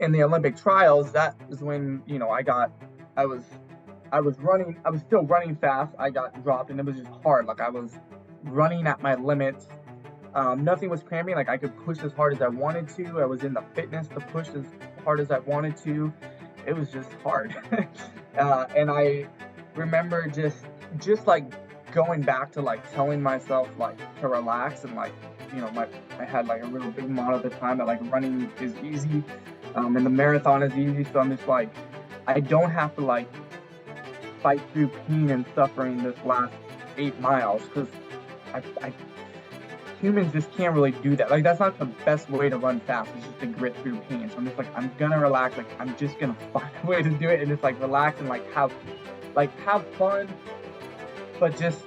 in the Olympic trials, that was when, I was, I was still running fast. I got dropped and it was just hard. Like I was running at my limits. Nothing was cramping. Like I could push as hard as I wanted to. I was in the fitness to push as hard as I wanted to. It was just hard. And I remember just like going back to like telling myself like to relax and like, I had like a real big motto at the time that like running is easy, and the marathon is easy. So I'm just like, I don't have to like fight through pain and suffering this last 8 miles because I humans just can't really do that. Like that's not the best way to run fast. It's just to grit through pain. So I'm just like, I'm gonna relax. Like I'm just gonna find a way to do it and just like relax and like have fun, but just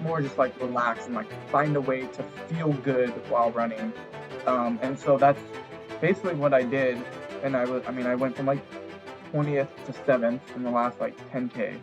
more just like relax and like find a way to feel good while running. And so that's basically what I did. And I went from like 20th to 7th in the last like 10K.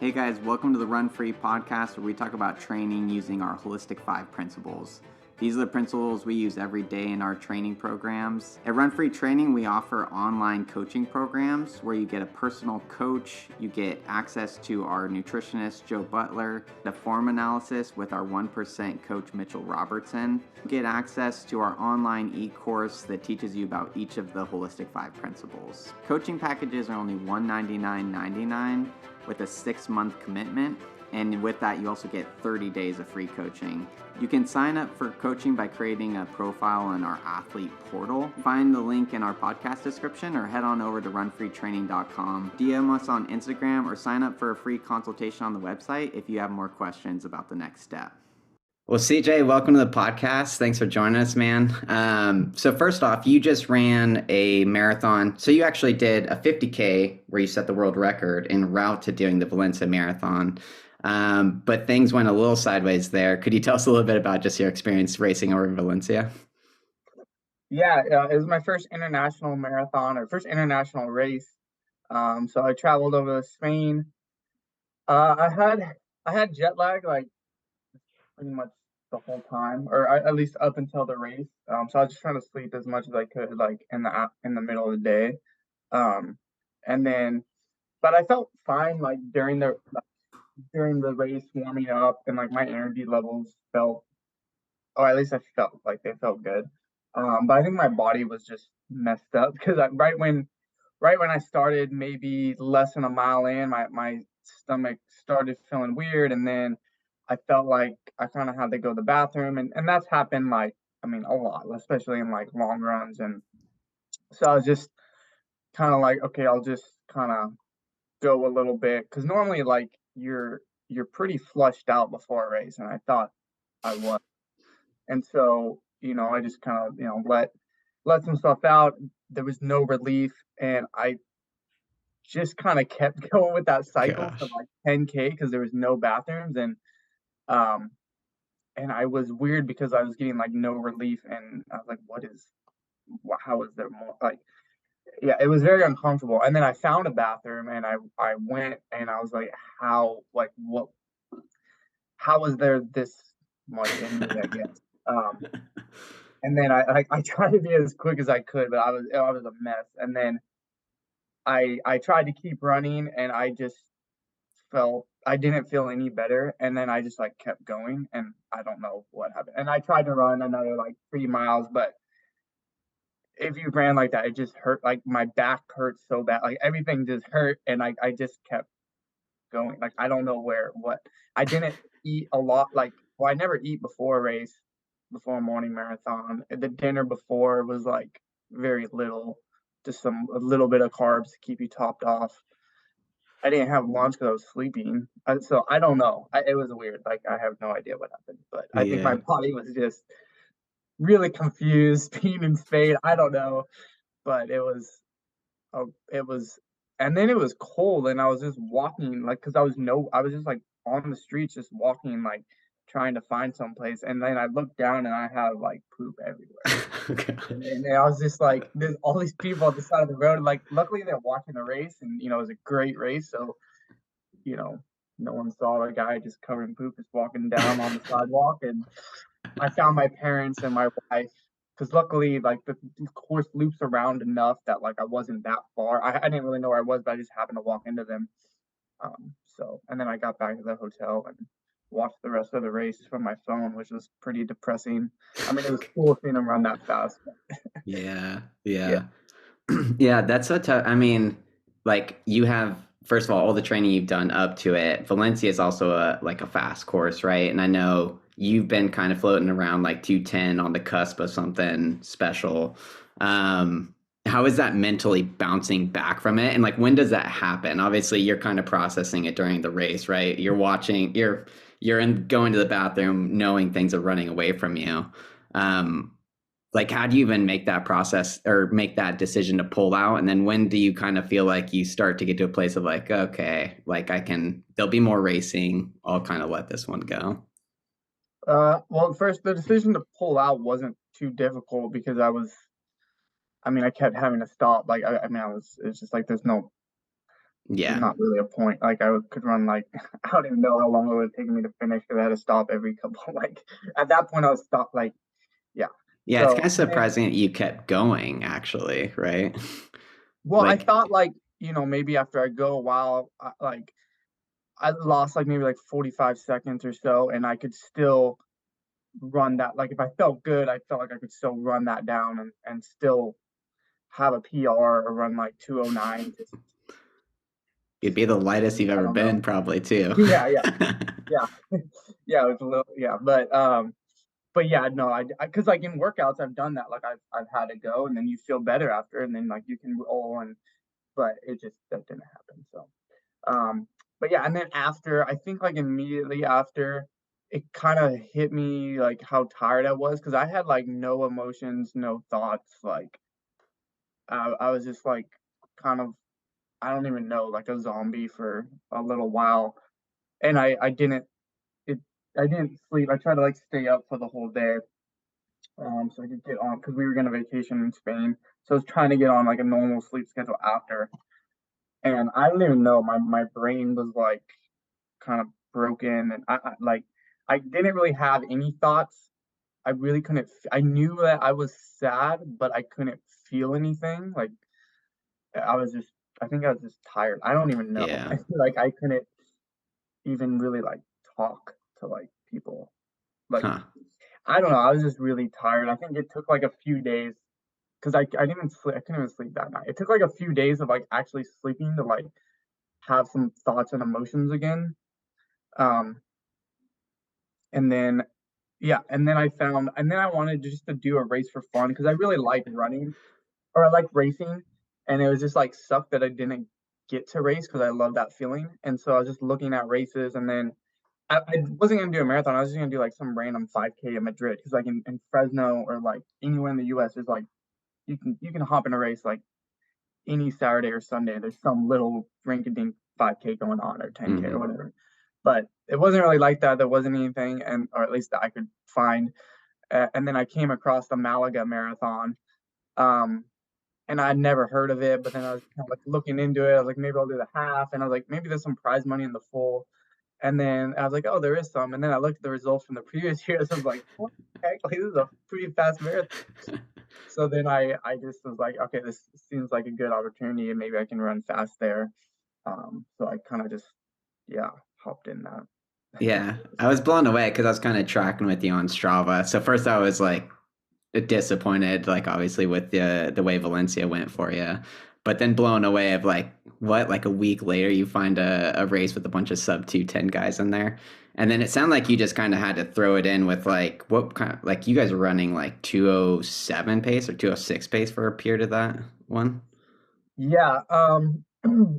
Hey guys, welcome to the Run Free podcast where we talk about training using our holistic 5 principles. These are the principles we use every day in our training programs. At Run Free Training, we offer online coaching programs where you get a personal coach, you get access to our nutritionist, Joe Butler, the form analysis with our 1% coach, Mitchell Robertson, you get access to our online e-course that teaches you about each of the holistic 5 principles. Coaching packages are only $199.99 with a 6-month commitment. And with that, you also get 30 days of free coaching. You can sign up for coaching by creating a profile in our athlete portal. Find the link in our podcast description or head on over to runfreetraining.com. DM us on Instagram or sign up for a free consultation on the website if you have more questions about the next step. Well, CJ, welcome to the podcast. Thanks for joining us, man. So first off, you just ran a marathon. So you actually did a 50K where you set the world record en route to doing the Valencia marathon. But things went a little sideways there. Could you tell us a little bit about just your experience racing over Valencia? Yeah, it was my first international marathon or first international race. So I traveled over to Spain. I had jet lag like pretty much the whole time, or at least up until the race. So I was just trying to sleep as much as I could, like in the middle of the day. Um, and then, but I felt fine like during the race, warming up, and like my energy levels felt, or at least I felt like they felt good. But I think my body was just messed up because right when I started, maybe less than a mile in, my stomach started feeling weird, and then I felt like I kind of had to go to the bathroom, and that's happened like, I mean, a lot, especially in like long runs. And so I was just kind of like, okay, I'll just kind of go a little bit because normally like you're pretty flushed out before a race, and I thought I was. And so, I just kind of, let some stuff out. There was no relief, and I just kind of kept going with that cycle for Gosh. like 10K because there was no bathrooms. Um and I was weird because I was getting like no relief, and I was like, how is there more, like, yeah, it was very uncomfortable. And then I found a bathroom, and I went, and I was like, how is there this much in me, I guess. And then I tried to be as quick as I could, but I was a mess. And then I tried to keep running, and I didn't feel any better. And then I just like kept going, and I don't know what happened. And I tried to run another like 3 miles, but if you ran like that, it just hurt. Like my back hurt so bad, like everything just hurt, and I just kept going. Like I don't know what. I didn't eat a lot. Like, well, I never eat before a race, before a morning marathon. The dinner before was like very little, just a little bit of carbs to keep you topped off. I didn't have lunch because I was sleeping. So I don't know. It was weird. Like I have no idea what happened, but I think my Yeah. body was just really confused, being in Spain. I don't know, but it was, and then it was cold, and I was just walking, like, because I was just like on the streets, just walking, like trying to find some place, and then I looked down, and I had like poop everywhere. Gosh. And I was just like, there's all these people at the side of the road. Like, luckily they're watching the race, and it was a great race, so you know, no one saw a guy just covered in poop just walking down on the sidewalk. And I found my parents and my wife because luckily like the course loops around enough that like I wasn't that far. I didn't really know where I was, but I just happened to walk into them. So and then I got back to the hotel and watched the rest of the race from my phone, which was pretty depressing. I mean, it was cool seeing them run that fast. Yeah, Yeah. yeah. Yeah, that's so tough. I mean, like you have, first of all the training you've done up to it. Valencia is also a fast course, right? And I know you've been kind of floating around like 210 on the cusp of something special. How is that mentally bouncing back from it? And like when does that happen? Obviously, you're kind of processing it during the race, right? You're watching, going to the bathroom knowing things are running away from you. Um, like how do you even make that process or make that decision to pull out, and then when do you kind of feel like you start to get to a place of like, okay, like there'll be more racing, I'll kind of let this one go? Well, first the decision to pull out wasn't too difficult because I mean, I kept having to stop. Like, I mean, it's just like there's Yeah, not really a point. Like, could run like I don't even know how long it would take me to finish because I had to stop every couple. Like, at that point, I was stopped. Like, yeah. yeah, it's kind So, of and then, surprising that you kept going actually, right? well, I Like, thought like maybe after I go a while, like I lost like maybe like 45 seconds or so, and I could still run that. Like, if I felt good, I felt like I could still run that down and still have a PR or run like 209. you'd be the lightest you've I ever don't know. been probably too. Yeah, yeah, yeah. Yeah, it was a little, yeah, but yeah, no, because like in workouts, I've done that. Like I've had to go, and then you feel better after, and then like you can roll, and but it just that didn't happen. So, um, but yeah, and then after, I think like immediately after, it kind of hit me like how tired I was because I had like no emotions, no thoughts. Like I was just like kind of, I don't even know, like a zombie for a little while, and it I didn't sleep. I tried to like stay up for the whole day, so I could get on because we were gonna vacation in Spain. So I was trying to get on like a normal sleep schedule after, and I don't even know. My brain was like kind of broken, and like I didn't really have any thoughts. I really couldn't. I knew that I was sad, but I couldn't feel anything. Like I was just. I think I was just tired. I don't even know. Yeah. I feel like I couldn't even really like talk to like people. Like Huh. I don't know. I was just really tired. I think it took like a few days because I didn't even sleep. I couldn't even sleep that night. It took like a few days of like actually sleeping to like have some thoughts and emotions again. Um, and then yeah, and then and then I wanted just to do a race for fun because I really like running or I like racing, and it was just like sucked that I didn't get to race because I love that feeling. And so I was just looking at races, and then I wasn't gonna do a marathon. I was just gonna do like some random 5K in Madrid because like in Fresno or like anywhere in the U.S. there's like you can hop in a race like any Saturday or Sunday. There's some little rinky-dink 5K going on or 10K or Hmm. whatever. But it wasn't really like that. There wasn't anything, and or at least that I could find. And then I came across the Malaga Marathon, um, and I'd never heard of it. But then I was kind of like looking into it. I was like, maybe I'll do the half, and I was like, maybe there's some prize money in the full. And then I was like, oh, there is some. And then I looked at the results from the previous years. I was like, what the heck? Like, this is a pretty fast marathon. So then I just was like, okay, this seems like a good opportunity, and maybe I can run fast there. So I kind of just, yeah, hopped in that. Yeah, I was blown away because I was kind of tracking with you on Strava. So first I was like disappointed, like obviously with the way Valencia went for you, but then blown away of like what, like a week later you find a race with a bunch of sub 210 guys in there, and then it sounded like you just kind of had to throw it in with like what kind of, like you guys were running like 207 pace or 206 pace for a period of that one. Yeah,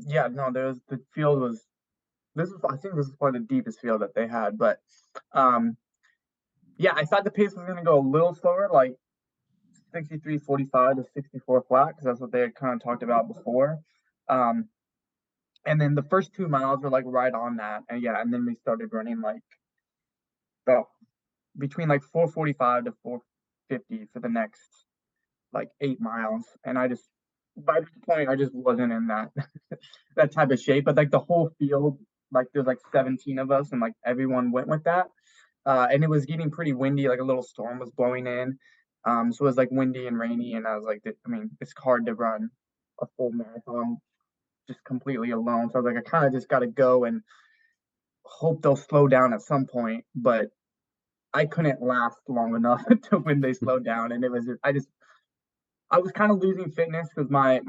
yeah, no, the field was I think this is probably the deepest field that they had, but um, yeah, I thought the pace was gonna go a little slower, like 63:45 to 64 flat, because that's what they had kind of talked about before. Um, and then the first 2 miles were like right on that, and yeah, and then we started running like about between like 4:45 to 4:50 for the next like 8 miles, and I just by this point I just wasn't in that that type of shape. But like the whole field, like there's like 17 of us, and like everyone went with that. And it was getting pretty windy, like a little storm was blowing in. So it was like windy and rainy, and I was like, I mean, it's hard to run a full marathon just completely alone. So I was like, I kind of just got to go and hope they'll slow down at some point. But I couldn't last long enough to when they slowed down, and it was I was kind of losing fitness because my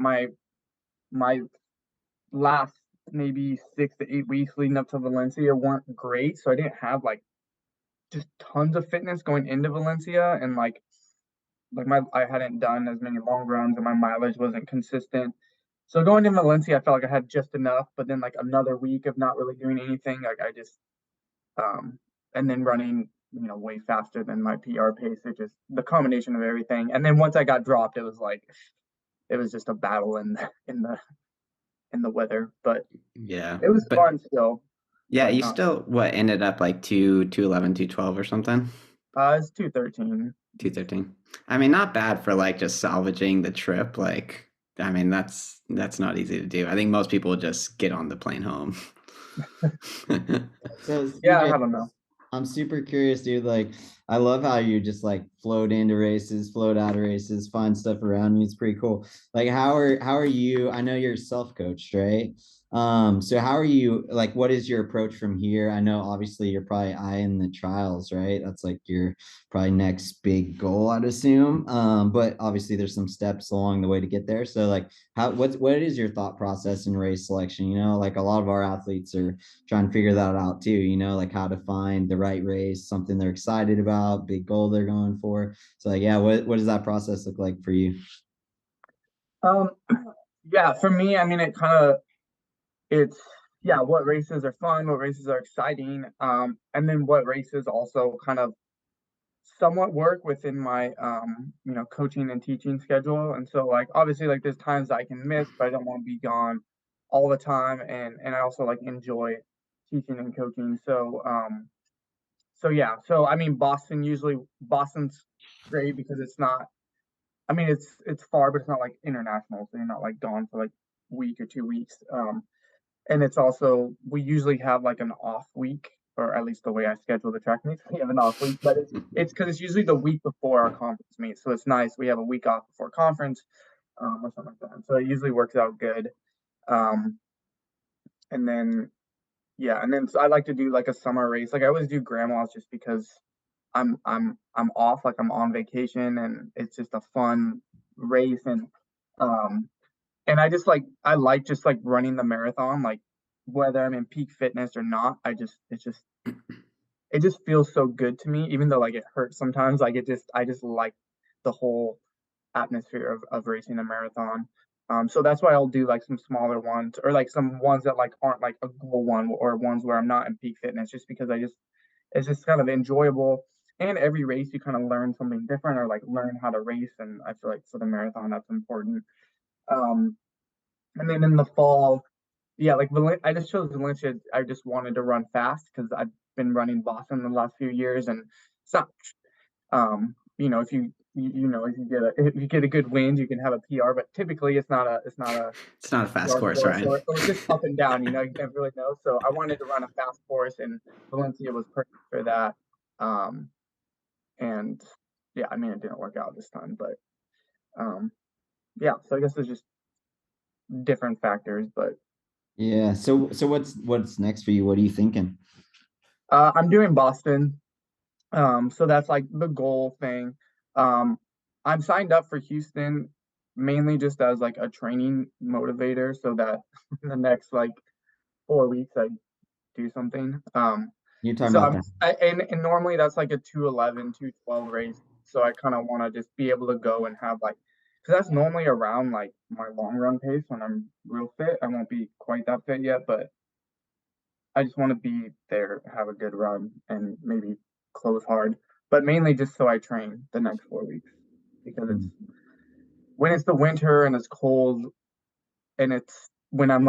last maybe 6 to 8 weeks leading up to Valencia weren't great, so I didn't have like just tons of fitness going into Valencia, and like my I hadn't done as many long runs and my mileage wasn't consistent. So going to Valencia, I felt like I had just enough, but then like another week of not really doing anything, like I just and then running, way faster than my PR pace. It just the combination of everything. And then once I got dropped, it was just a battle in the in the weather, but Yeah. it was But fun still, yeah, but you not. still what ended up like 211, 212 or something? It's 213. 213. I mean, not bad for like just salvaging the trip. Like, I mean, that's not easy to do. I think most people just get on the plane home. So Yeah, I CJ, don't know. I'm super curious, dude. Like, I love how you just like float into races, float out of races, find stuff around you. It's pretty cool. Like, how are you? I know you're self-coached, right? So how are you? Like, what is your approach from here? I know obviously you're probably eyeing the trials, right? That's like your probably next big goal, I'd assume. But obviously there's some steps along the way to get there. So like, what is your thought process in race selection? Like a lot of our athletes are trying to figure that out too, like how to find the right race, something they're excited about, big goal they're going for. So like, yeah, what does that process look like for you? Um, yeah, for me, I mean, it's, yeah, what races are fun, what races are exciting, and then what races also kind of somewhat work within my, coaching and teaching schedule. And so, like, obviously, like, there's times I can miss, but I don't want to be gone all the time, and I also like enjoy teaching and coaching. So yeah, so I mean, Boston's great because it's not. I mean, it's far, but it's not like international, so you're not like gone for like week or 2 weeks. And it's also we usually have like an off week, or at least the way I schedule the track meets, we have an off week. But it's because it's usually the week before our conference meet, so it's nice. We have a week off before conference, or something like that. So it usually works out good. Um, and then yeah, and then so I like to do like a summer race. Like I always do grandma's just because I'm off, like I'm on vacation, and it's just a fun race. Um and I like just like running the marathon, like whether I'm in peak fitness or not. It just feels so good to me, even though like it hurts sometimes. Like I just like the whole atmosphere of racing a marathon. So that's why I'll do like some smaller ones, or like some ones that like aren't like a goal one, or ones where I'm not in peak fitness, just because it's just kind of enjoyable. And every race you kind of learn something different, or like learn how to race. And I feel like for the marathon that's important. Um, and then in the fall, yeah, like I just chose Valencia. I just wanted to run fast because I've been running Boston the last few years, and it's not, if if you get a good wind, you can have a PR, but typically it's not a It's not a fast PR course, course, right? or just up and down. You never really know. So I wanted to run a fast course, and Valencia was perfect for that. Um, and yeah, I mean it didn't work out this time, but um, yeah. So I guess there's just different factors, but Yeah. So what's next for you? What are you thinking? I'm doing Boston. So that's like the goal thing. Um, I'm signed up for Houston mainly just as like a training motivator, so that in the next like 4 weeks I do something. You're talking So about that. and normally that's like a 211, 212 race. So I kind of want to just be able to go and have like, because that's normally around like my long run pace when I'm real fit. I won't be quite that fit yet, but I just want to be there, have a good run, and maybe close hard. But mainly just so I train the next 4 weeks, because it's when it's the winter and it's cold, and it's when I'm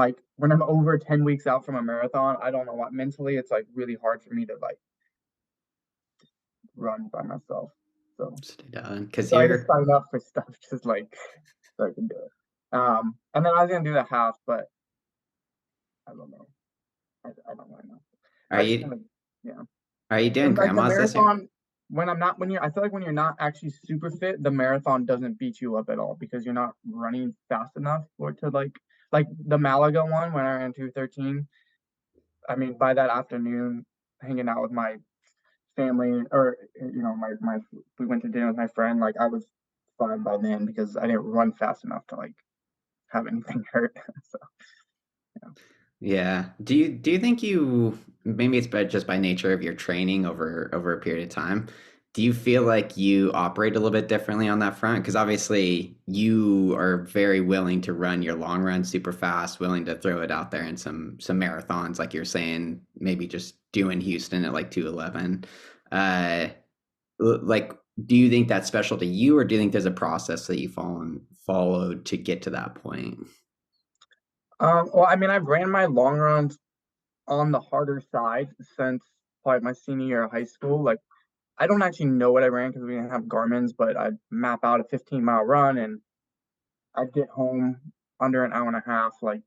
over 10 weeks out from a marathon. I don't know what, mentally it's like really hard for me to like run by myself. So Stay down because so I just you're sign up for stuff just like so I can do it. And then I was gonna do the half, but I don't know. I don't really know. are I just you kind of, yeah. are you doing And like the grandmas this year? marathon. I feel like when you're not actually super fit, the marathon doesn't beat you up at all because you're not running fast enough for it to like the Malaga one when I ran 2:13. I mean, by that afternoon, hanging out with my family or my we went to dinner with my friend, like I was fine by then because I didn't run fast enough to like have anything hurt. So yeah. Yeah. Do you think you maybe it's just by nature of your training over a period of time? Do you feel like you operate a little bit differently on that front? Because obviously you are very willing to run your long run super fast, willing to throw it out there in some marathons, like you're saying, maybe just doing Houston at like 2:11. Uh, like, do you think that's special to you, or do you think there's a process that you followed to get to that point? Well, I mean, I've ran my long runs on the harder side since probably my senior year of high school. Like, I don't actually know what I ran because we didn't have Garmin's, but I'd map out a 15-mile run and I'd get home under an hour and a half, like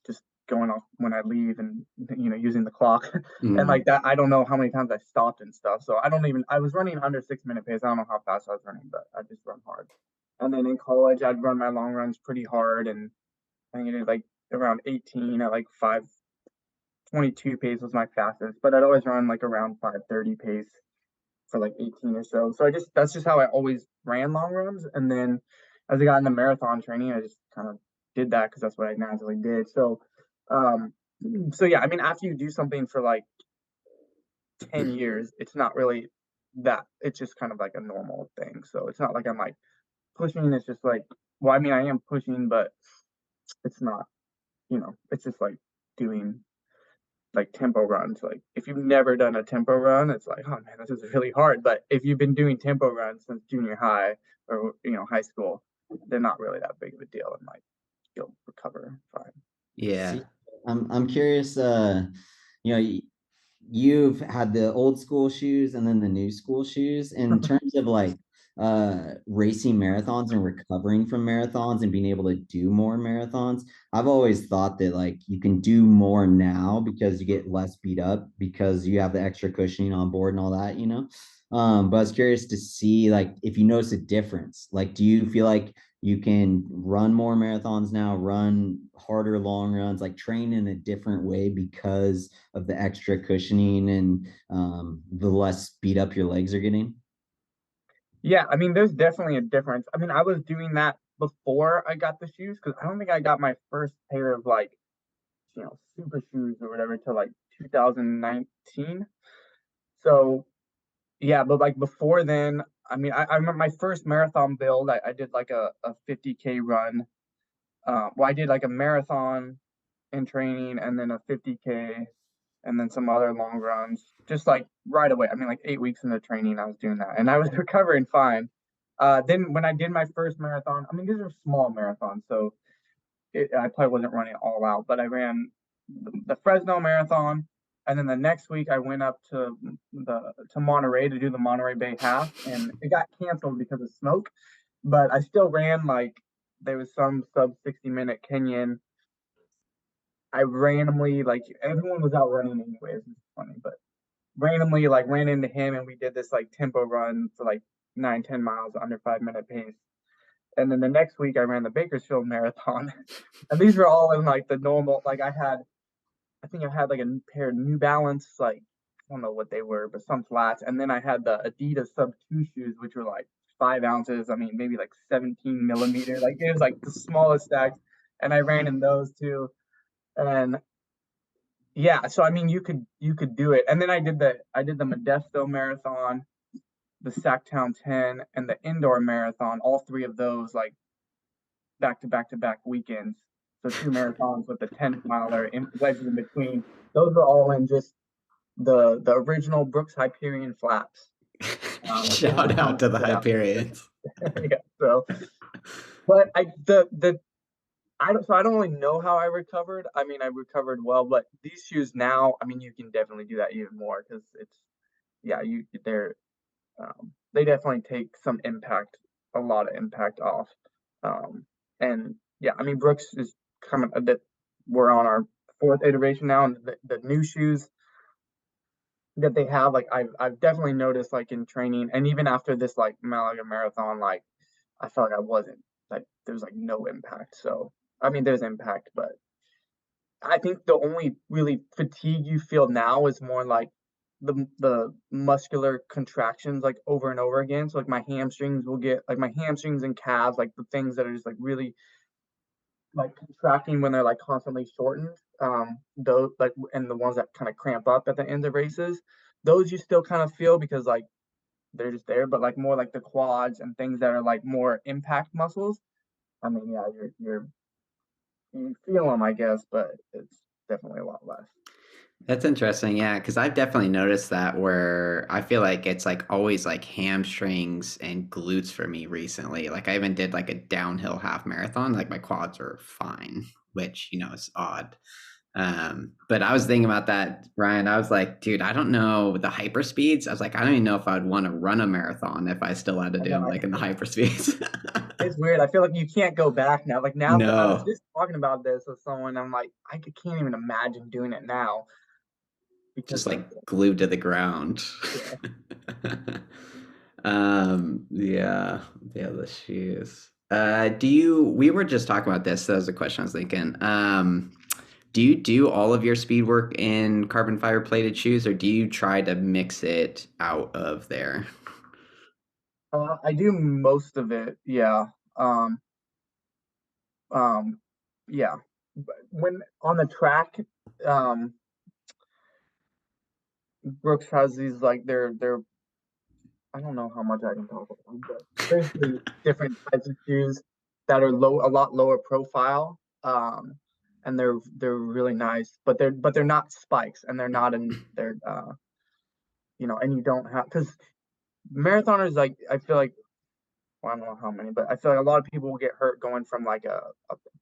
just going off when I leave and using the clock and Mm, like that. I don't know how many times I stopped and stuff. So I was running under 6 minute pace. I don't know how fast I was running, but I just run hard. And then in college, I'd run my long runs pretty hard, and I think it is like around 18 at like 5:22 pace was my fastest, but I'd always run like around 5:30 pace for like 18 or so. So that's just how I always ran long runs. And then as I got into marathon training, I just kind of did that because that's what I naturally did. Um, so yeah, I mean, after you do something for like 10 years, it's not really that, it's just kind of like a normal thing. So it's not like I'm like pushing, it's just like, well, I mean, I am pushing, but it's not, it's just like doing like tempo runs. Like if you've never done a tempo run, it's like, oh man, this is really hard. But if you've been doing tempo runs since junior high or high school, they're not really that big of a deal, and like you'll recover fine. yeah. See, I'm curious, you know, you've had the old school shoes and then the new school shoes in terms of like racing marathons and recovering from marathons and being able to do more marathons. I've always thought that like you can do more now because you get less beat up because you have the extra cushioning on board and all that, you know. But I was curious to see like if you notice a difference. Like, do you feel like you can run more marathons now, run harder long runs, like train in a different way because of the extra cushioning and the less beat up your legs are getting? Yeah, I mean, there's definitely a difference. I mean, I was doing that before I got the shoes because I don't think I got my first pair of like super shoes or whatever till like 2019. So yeah, but like before then, I mean, I remember my first marathon build. I did like a 50K run. Well, I did like a marathon in training and then a 50K and then some other long runs just like right away. I mean, like 8 weeks into training, I was doing that and I was recovering fine. Then when I did my first marathon, I mean, these are small marathons, so I probably wasn't running all out, but I ran the Fresno Marathon, and then the next week I went up to Monterey to do the Monterey Bay Half, and it got canceled because of smoke. But I still ran like there was some sub 60-minute Kenyan. I randomly like everyone was out running anyways. It's funny, but randomly like ran into him and we did this like tempo run for like 9-10 miles under 5 minute pace. And then the next week I ran the Bakersfield Marathon. And these were all in like the normal, like I think I had like a pair of New Balance, like I don't know what they were, but some flats. And then I had the Adidas Sub 2 shoes, which were like 5 ounces. I mean, maybe like 17 millimeter. Like it was like the smallest stacks. And I ran in those too. And yeah, so I mean you could do it. And then I did the Modesto Marathon, the Sacktown 10, and the indoor marathon, all three of those like back to back to back weekends. So two marathons with the 10 miler wedges in between. Those were all in just the original Brooks Hyperion flaps. Just to Shout kind out of to the get out there. Hyperions. Yeah. So, but I don't really know how I recovered. I mean, I recovered well, but these shoes now, I mean, you can definitely do that even more because it's yeah, they definitely take some impact, a lot of impact off. And yeah, I mean, Brooks is coming a bit. We're on our fourth iteration now, and the new shoes. that they have. Like I've definitely noticed like in training and even after this like Malaga marathon, like I felt like I wasn't like there's like no impact. So I mean there's impact, but I think the only really fatigue you feel now is more like the muscular contractions like over and over again. So like my hamstrings will get like my hamstrings and calves, like the things that are just like really like contracting when they're like constantly shortened. Those like and the ones that kind of cramp up at the end of races, those you still kind of feel because like they're just there, but like more like the quads and things that are like more impact muscles. I mean, yeah, you feel them, I guess, but it's definitely a lot less. That's interesting, yeah, because I've definitely noticed that where I feel like it's like always like hamstrings and glutes for me recently. Like I even did like a downhill half marathon, like my quads are fine, which is odd. But I was thinking about that, Ryan. I was like, dude, I don't know the hyper speeds. I was like, I don't even know if I'd want to run a marathon if I still had to I do know them like in the hyper speeds. it's weird. I feel like you can't go back now. Like now, I was No, just talking about this with someone. I'm like, can't even imagine doing it now because just like, like glued to the ground. yeah. Yeah, yeah, the shoes. We were just talking about this. That was a question I was thinking. Do you do all of your speed work in carbon fiber plated shoes, or do you try to mix it out of there? I do most of it. Yeah. Um, um, yeah. But when on the track, um, Brooks has these like they're I don't know how much I can talk about them, but basically different types of shoes that are a lot lower profile. And they're really nice, but they're not spikes, and they're not in they're and you don't have because marathoners like I feel like well, I don't know how many, but I feel like a lot of people will get hurt going from like a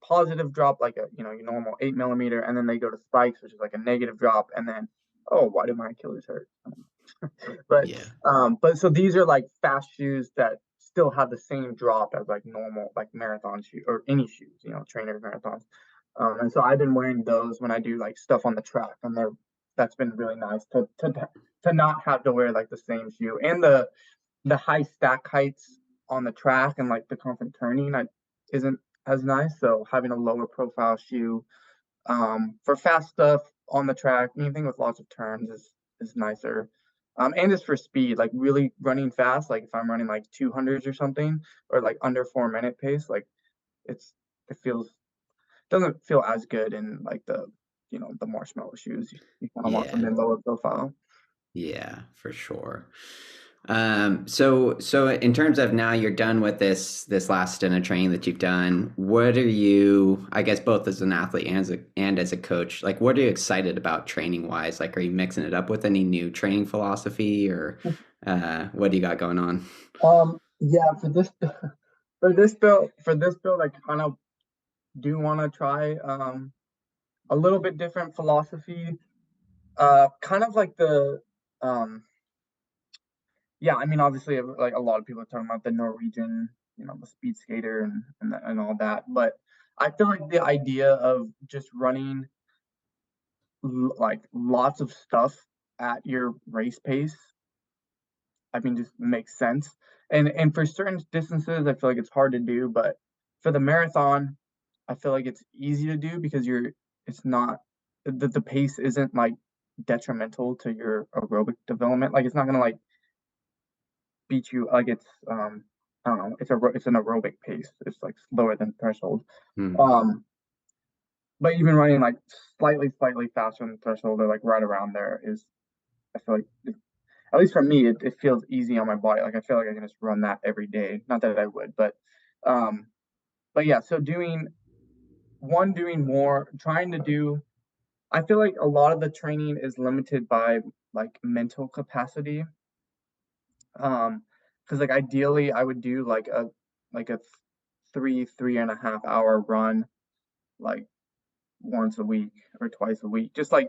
positive drop, like a your normal 8 millimeter, and then they go to spikes, which is like a negative drop, and then oh, why do my Achilles hurt? But Yeah. but so these are like fast shoes that still have the same drop as like normal like marathon shoe or any shoes, trainer marathons. And so I've been wearing those when I do like stuff on the track, and that's been really nice to not have to wear like the same shoe and the high stack heights on the track and like the constant turning isn't as nice. So having a lower profile shoe for fast stuff on the track, anything with lots of turns is nicer. And just for speed, like really running fast, like if I'm running like 200s or something, or like under 4 minute pace, like it's it feels doesn't feel as good in like the marshmallow shoes. You kind of want Yeah. something lower profile. Yeah, for sure. So in terms of now you're done with this last stint of training that you've done, what are you, I guess both as an athlete and as a coach, like what are you excited about training wise? Like are you mixing it up with any new training philosophy or what do you got going on? Yeah, for this build, I kind of do want to try a little bit different philosophy. Kind of like um yeah, I mean obviously like a lot of people are talking about the Norwegian, the speed skater and all that, but I feel like the idea of just running like lots of stuff at your race pace, I mean just makes sense. And for certain distances I feel like it's hard to do, but for the marathon, I feel like it's easy to do because it's not the pace isn't like detrimental to your aerobic development. Like it's not gonna like beat you like it's I don't know, it's an aerobic pace. It's like slower than threshold. Hmm. Um but even running like slightly faster than threshold or like right around there is I feel like at least for me it feels easy on my body. Like I feel like I can just run that every day. Not that I would, um but yeah, so doing more, trying to do I feel like a lot of the training is limited by like mental capacity. Because like ideally I would do like a 3.5 hour run like once a week or twice a week, just kind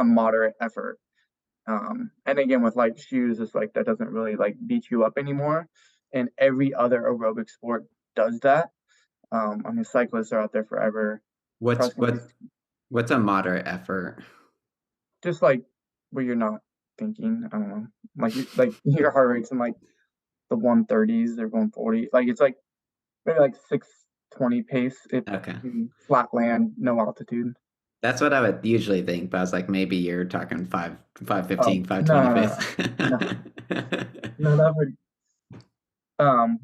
of moderate effort. And again with like shoes, it's like that doesn't really like beat you up anymore. And every other aerobic sport does that. I mean cyclists are out there forever. What's Cross country, what's a moderate effort? just like where you're not thinking. I don't know, like your heart rate's in like the 130s or 140. Like it's like maybe like 620 pace if Okay. flat land, no altitude. That's what I would usually think, but I was like, maybe you're talking 515, Oh, 520 pace. no, no, that would um,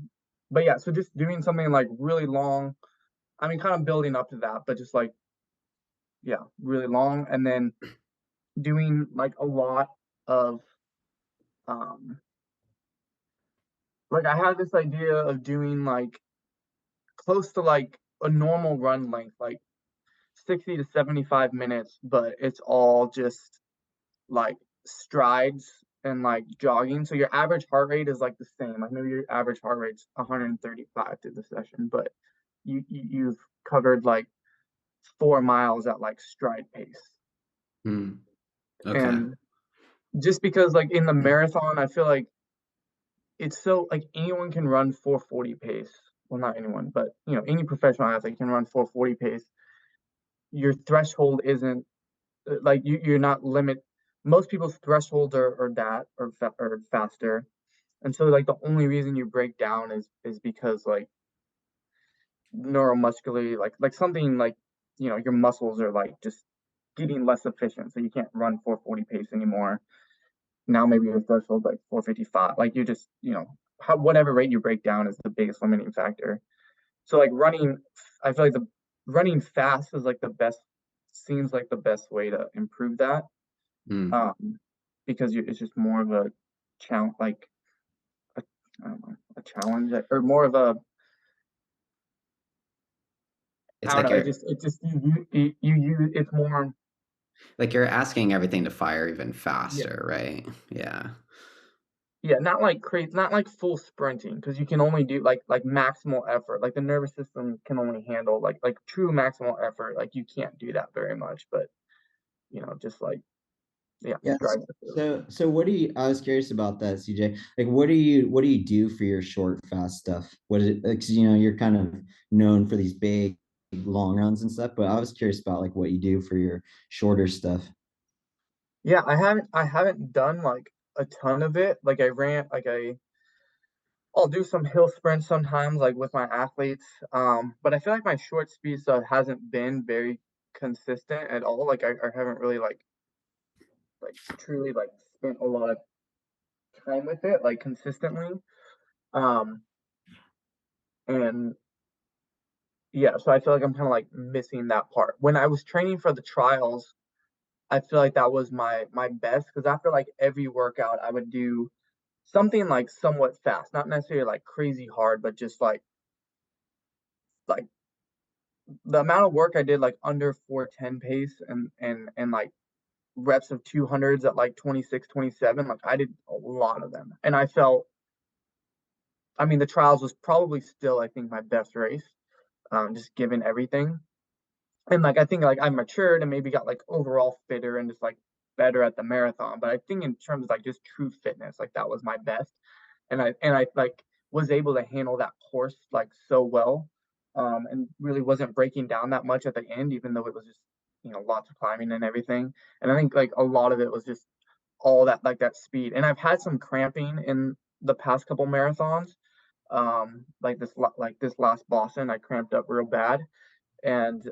but yeah, so just doing something like really long. I mean, kind of building up to that, but just like yeah, really long, and then doing like a lot of um, like I had this idea of doing like close to like a normal run length, like 60 to 75 minutes, but it's all just like strides and like jogging. So your average heart rate is like the same. Like maybe your average heart rate's 135 through the session, but you've covered like 4 miles at like stride pace. Hmm. Okay. And just because like in the marathon, I feel like it's so like anyone can run 440 pace. Well, not anyone, but any professional athlete can run 440 pace. Your threshold isn't like you're not limit. Most people's thresholds are that or faster, and so like the only reason you break down is because like neuromuscularly like something like your muscles are like just getting less efficient, so you can't run 440 pace anymore. Now maybe your threshold like 455. Like you just whatever rate you break down is the biggest limiting factor. So like running, I feel like the running fast is like the best seems like the best way to improve that. Hmm. Um, because it's just more of a challenge, like a, I don't know, a challenge or more of a It's I don't like know. you're It just you use it's more like you're asking everything to fire even yeah faster, right? Yeah. yeah not like crazy, not like full sprinting because you can only do like maximal effort. Like the nervous system can only handle like true maximal effort. Like you can't do that very much, but just like yeah, Yes. strides. So what do you, I was curious about that, CJ. Like what do you do for your short, fast stuff? What is it like, 'cause, you're kind of known for these big long runs and stuff, but I was curious about like what you do for your shorter stuff. Yeah, I haven't done like a ton of it. Like I ran like I'll do some hill sprints sometimes like with my athletes. But I feel like my short speed stuff hasn't been very consistent at all. Like I haven't really like truly like spent a lot of time with it like consistently. Um and yeah, so I feel like I'm kind of like missing that part. When I was training for the trials, I feel like that was my best because after like every workout I would do something like somewhat fast, not necessarily like crazy hard, but just like the amount of work I did like under 410 pace and like reps of 200s at like 26, 27. Like I did a lot of them. And I mean, the trials was probably still, I think, my best race, just given everything. And like I think like I matured and maybe got like overall fitter and just like better at the marathon. But I think in terms of like just true fitness, like that was my best. And I like was able to handle that course like so well. And really wasn't breaking down that much at the end, even though it was just, lots of climbing and everything. And I think like a lot of it was just all that like that speed. And I've had some cramping in the past couple marathons. Like this last Boston, I cramped up real bad and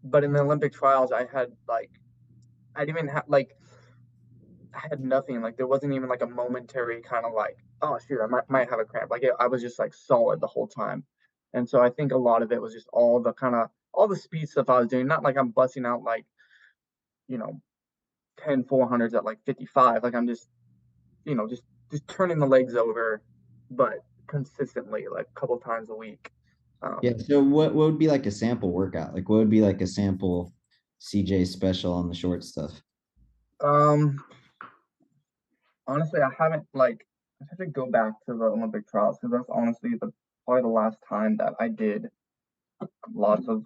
but in the Olympic trials, I had like I didn't even have like I had nothing. Like there wasn't even like a momentary kind of like oh shoot, I might have a cramp. Like I was just like solid the whole time, and so I think a lot of it was just all the speed stuff I was doing. Not like I'm busting out like you know 10 400s at like 55. Like I'm just just turning the legs over, but consistently like a couple times a week. Yeah. Um, So what would be like a sample workout? Like what would be like a sample CJ special on the short stuff? um, Honestly, I haven't like I have to go back to the Olympic trials because that's honestly the probably the last time that I did lots of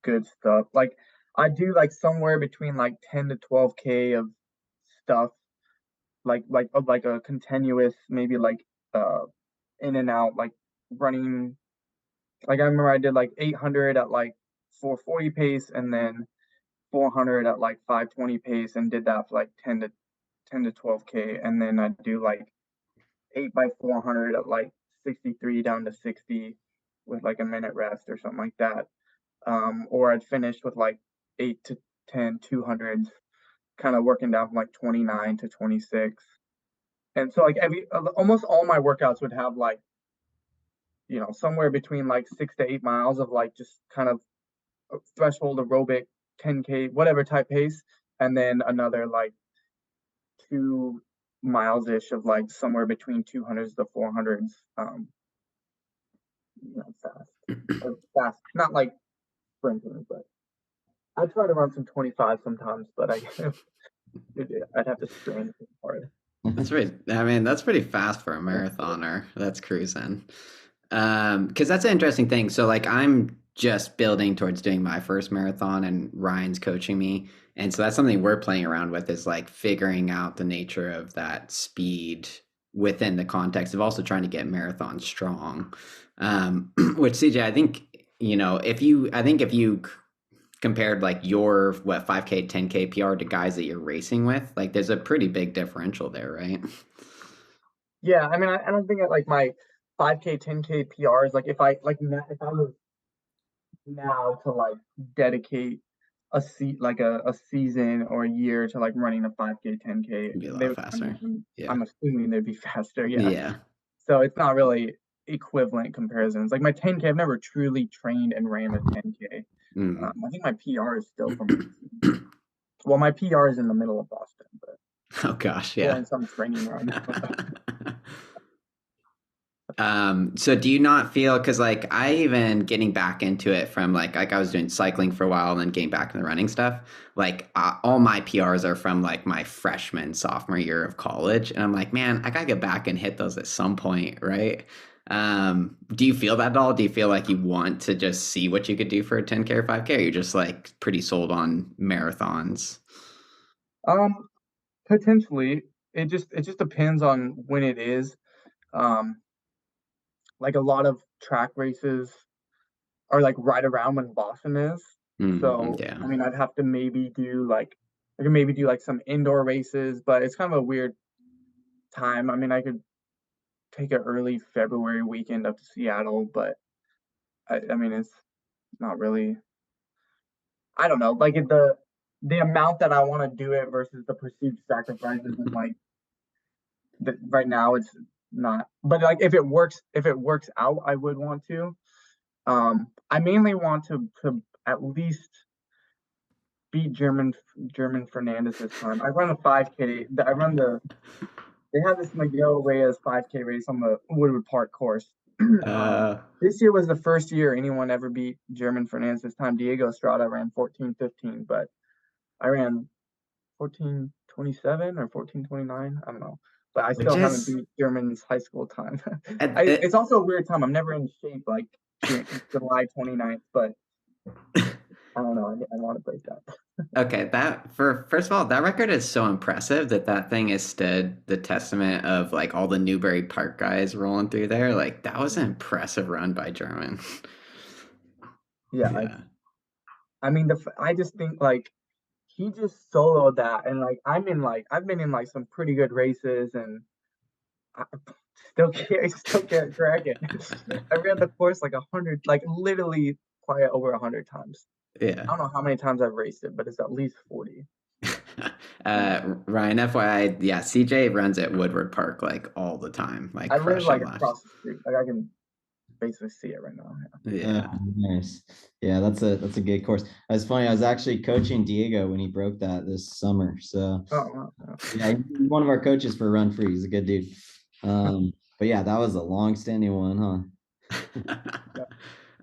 good stuff. Like I do like somewhere between like 10 to 12K of stuff, like of like a continuous maybe like uh in and out like running. Like I remember I did like 800 at like 440 pace, and then 400 at like 520 pace and did that for like 10 to 12K. And then I'd do like 8 by 400 at like 63 down to 60 with like a minute rest or something like that. Or I'd finish with like 8 to 10 200s, kind of working down from like 29 to 26. And so like almost all my workouts would have like, somewhere between like 6 to 8 miles of like just kind of threshold aerobic 10K, whatever type pace. And then another like 2 miles ish of like somewhere between 200s to 400s. Fast, not like sprinting, but I try to run some 25 sometimes, but I'd have to sprint hard. That's pretty fast for a marathoner. That's cruising. Because that's an interesting thing. So like I'm just building towards doing my first marathon and Ryan's coaching me. And so that's something we're playing around with, is like figuring out the nature of that speed within the context of also trying to get marathon strong. Which CJ, I think, if you compared like your 5K, 10K PR to guys that you're racing with, like there's a pretty big differential there, right? Yeah, I mean, I don't think like my 5K, 10K PRs, like if I was now to like dedicate a season or a year to like running a 5K, 10K, It'd be a lot faster. Yeah. I'm assuming they'd be faster. Yeah. Yeah. So it's not really equivalent comparisons. Like my 10K, I've never truly trained and ran a 10K. I think my PR is still from, well, my PR is in the middle of Boston, but oh gosh, yeah. in some training run. So do you not feel, because like I even getting back into it from like I was doing cycling for a while and then getting back in the running stuff, like all my PRs are from like my freshman, sophomore year of college. And I'm like, man, I gotta get back and hit those at some point, right? Do you feel that at all? Do you feel like you want to just see what you could do for a 10K or 5K? Or you're just like pretty sold on marathons? Potentially. It just depends on when it is. Like a lot of track races are like right around when Boston is. So yeah. I mean, I'd have to maybe do like some indoor races, but it's kind of a weird time. I mean, I could take an early February weekend up to Seattle, but I mean, it's not really. I don't know, like the amount that I want to do it versus the perceived sacrifices, and like right now it's not. But like if it works out, I would want to. I mainly want to at least beat German Fernandez this time. I run a 5K. They have this Miguel Reyes 5K race on the Woodward Park course. This year was the first year anyone ever beat German Fernandez this time. Diego Estrada ran 14:15, but I ran 14:27 or 14:29. I don't know. But I still haven't beat German's high school time. It's also a weird time. I'm never in shape like July 29th, but I don't know. I want to break that. Okay, first of all, that record is so impressive that thing has stood the testament of like all the Newbury Park guys rolling through there. Like that was an impressive run by German. Yeah. I mean, I just think like he just soloed that, and like I've been in like some pretty good races, and I still can't crack it. I ran the course like 100, like literally quite over 100 times. Yeah. I don't know how many times I've raced it, but it's at least 40. Ryan, FYI, yeah, CJ runs at Woodward Park like all the time. Like I live like across the street. Like I can basically see it right now. Yeah. Nice. Yeah, that's a good course. It's funny. I was actually coaching Diego when he broke that this summer. So yeah, he's one of our coaches for Run Free. He's a good dude. But yeah, that was a long-standing one, huh?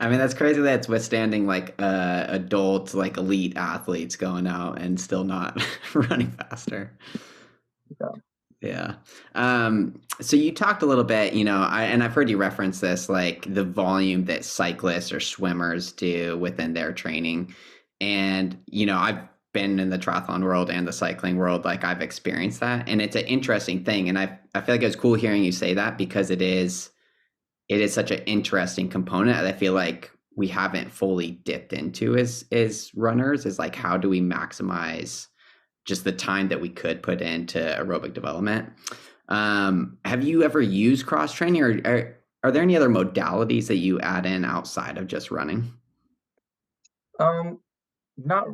I mean, that's crazy that it's withstanding like adult, like elite athletes going out and still not running faster. Yeah. So you talked a little bit, and I've heard you reference this, like the volume that cyclists or swimmers do within their training. And, I've been in the triathlon world and the cycling world, like I've experienced that. And it's an interesting thing. And I feel like it was cool hearing you say that, because it is such an interesting component. I feel like we haven't fully dipped into as runners is like, how do we maximize just the time that we could put into aerobic development? Have you ever used cross training, or are there any other modalities that you add in outside of just running? Um, not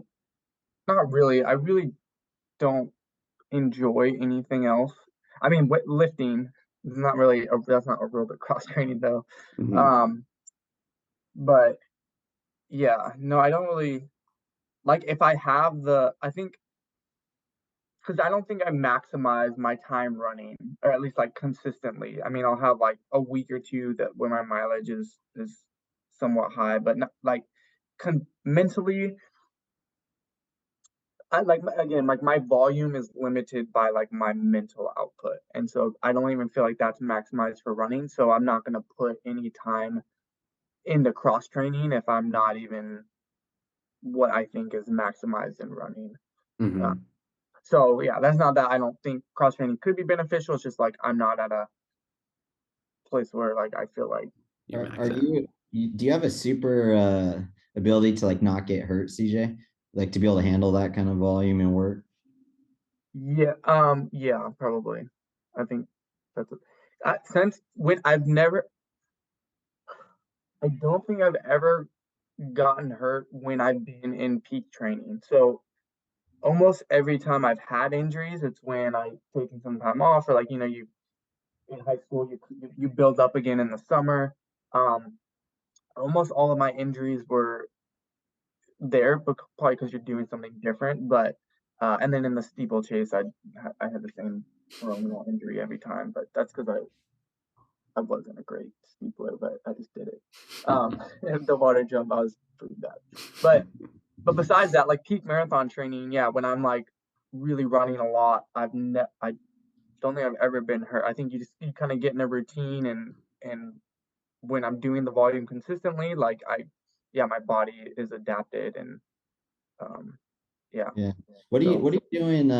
not really. I really don't enjoy anything else. I mean, lifting is not really that's not aerobic cross training though. Mhm. Um, but yeah, no, I don't really like if I have the. I think because I don't think I maximize my time running, or at least like consistently. I mean, I'll have like a week or two that where my mileage is somewhat high, but not like mentally. I like again, like my volume is limited by like my mental output, and so I don't even feel like that's maximized for running. So I'm not gonna put any time into cross training if I'm not even what I think is maximized in running. Uh, Mhm. so yeah, that's not that I don't think cross training could be beneficial. It's just like I'm not at a place where like I feel like You're Are maxed out. do you have a super ability to like not get hurt, CJ? Like to be able to handle that kind of volume and work? yeah, probably. I think that's since when I've never I don't think I've ever gotten hurt when I've been in peak training. So almost every time I've had injuries, it's when I've taken some time off, or like you in high school you build up again in the summer. Um, almost all of my injuries were there, but probably because you're doing something different. But and then in the steeplechase, I had the same peroneal injury every time, but that's because I wasn't a great steepler, but I just did it. And the water jump, I was pretty bad. But besides that, like peak marathon training, yeah, when I'm like really running a lot, I don't think I've ever been hurt. I think you kind of get in a routine, and when I'm doing the volume consistently, like yeah, my body is adapted, and um yeah. Yeah. So What are you doing?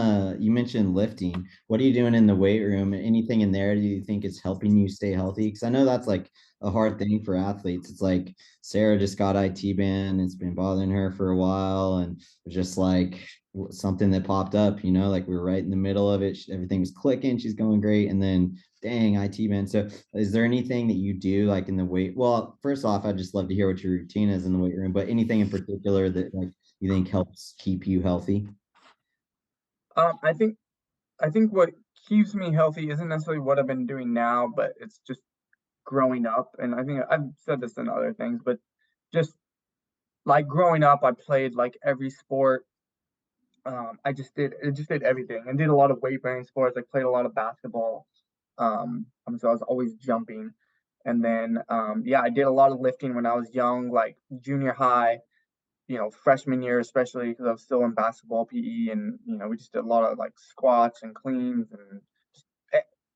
You mentioned lifting. What are you doing in the weight room? Anything in there do you think is helping you stay healthy? Because I know that's like a hard thing for athletes. It's like Sarah just got IT band. It's been bothering her for a while, and it's just like something that popped up, like we were right in the middle of it. Everything was clicking. She's going great. And then dang, IT band. So is there anything that you do like in the weight? Well, first off, I'd just love to hear what your routine is in the weight room, but anything in particular that like you think helps keep you healthy? I think what keeps me healthy isn't necessarily what I've been doing now, but it's just growing up. And I think I've said this in other things, but just like growing up, I played like every sport. I just did everything and did a lot of weight bearing sports. I played a lot of basketball. So I was always jumping. And then yeah, I did a lot of lifting when I was young, like junior high, freshman year, especially because I was still in basketball PE, and we just did a lot of like squats and cleans and just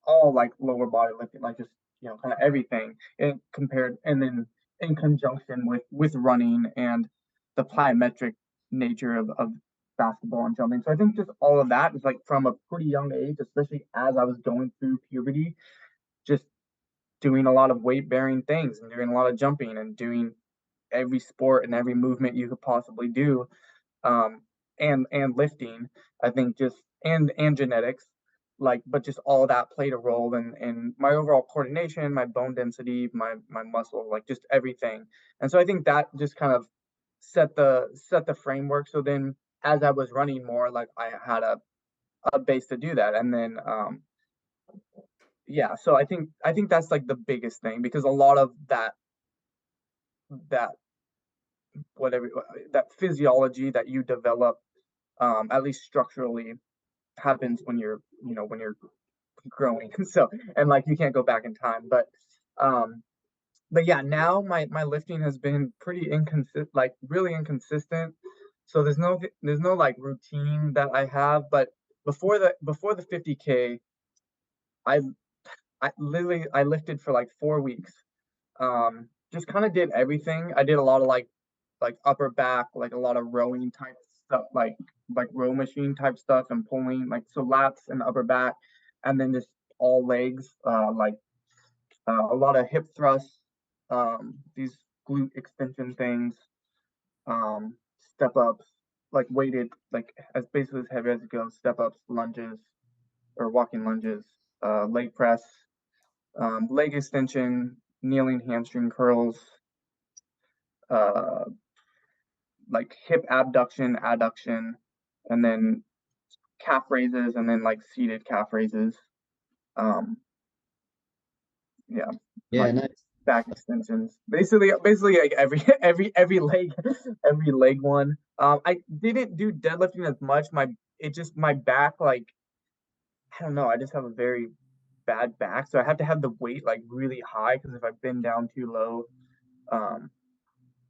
all like lower body lifting, like just kind of everything. And then in conjunction with running and the plyometric nature of basketball and jumping. So I think just all of that is like from a pretty young age, especially as I was going through puberty, just doing a lot of weight bearing things and doing a lot of jumping and doing every sport and every movement you could possibly do, um, and lifting. I think just and genetics, like, but just all that played a role in my overall coordination, my bone density, my muscle, like just everything. And so I think that just kind of set the framework. So then as I was running more, like I had a base to do that, and then yeah. So I think that's like the biggest thing, because a lot of that whatever that physiology that you develop, at least structurally, happens when you're growing. So, and like you can't go back in time, um but yeah, now my lifting has been pretty inconsistent, like really inconsistent. So there's no like routine that I have. But before the 50K, i I lifted for like 4 weeks. Just kind of did everything. I did a lot of like upper back, like a lot of rowing type stuff, like row machine type stuff, and pulling, like, so lats and upper back, and then just all legs, like a lot of hip thrusts. These glute extension things, step ups, like weighted, like as basically as heavy as it goes, step ups, lunges, or walking lunges, leg press, leg extension, kneeling hamstring curls, uh, like hip abduction, adduction, and then calf raises, and then like seated calf raises. Um, yeah, Yeah, like nice. back extensions. Basically like every leg, every leg one. I didn't do deadlifting as much. My back, like, I don't know. I just have a very bad back, so I have to have the weight like really high, because if I bend down too low, um,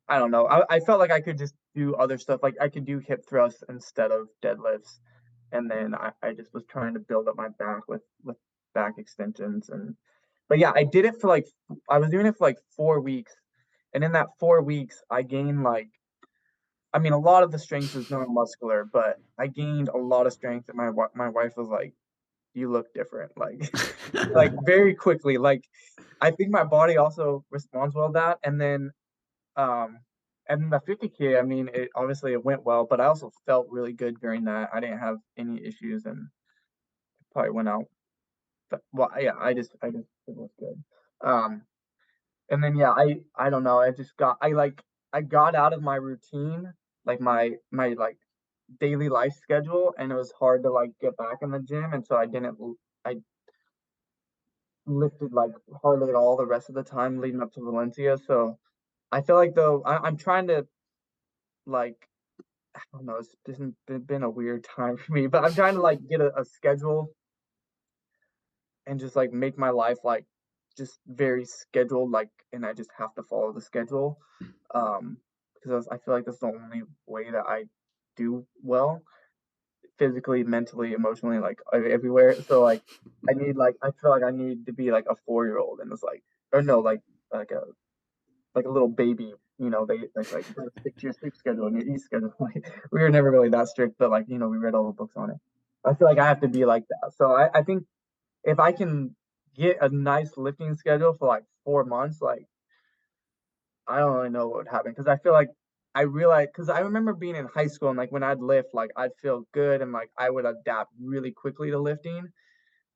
I don't know. I felt like I could just do other stuff. Like I could do hip thrusts instead of deadlifts. And then I just was trying to build up my back with back extensions. And but yeah, I did it for like, I was doing it for like 4 weeks. And in that 4 weeks, I gained like, I mean, a lot of the strength was neuromuscular, but I gained a lot of strength. And my wife was like, "You look different," like like very quickly. Like I think my body also responds well to that. Um, and the 50K, I mean, it obviously it went well, but I also felt really good during that. I didn't have any issues, and probably went out. But, well, yeah, I just it was good. Um, and then yeah, I don't know. I got out of my routine, like my like daily life schedule, and it was hard to like get back in the gym, and so I lifted like hardly at all the rest of the time leading up to Valencia. So I feel like though I'm trying to like, I don't know, it's just been a weird time for me, but I'm trying to like get a schedule and just like make my life like just very scheduled, like, and I just have to follow the schedule. Because I feel like that's the only way that I do well physically, mentally, emotionally, like everywhere. So like I feel like I need to be like a 4-year-old, and it's like, or no, like a like a little baby. They like stick to your sleep schedule and your eat schedule. Like we were never really that strict, but like we read all the books on it. I feel like I have to be like that. So I think if I can get a nice lifting schedule for like 4 months, like I don't really know what would happen, because I feel like I realize, because I remember being in high school and like when I'd lift, like I'd feel good and like I would adapt really quickly to lifting.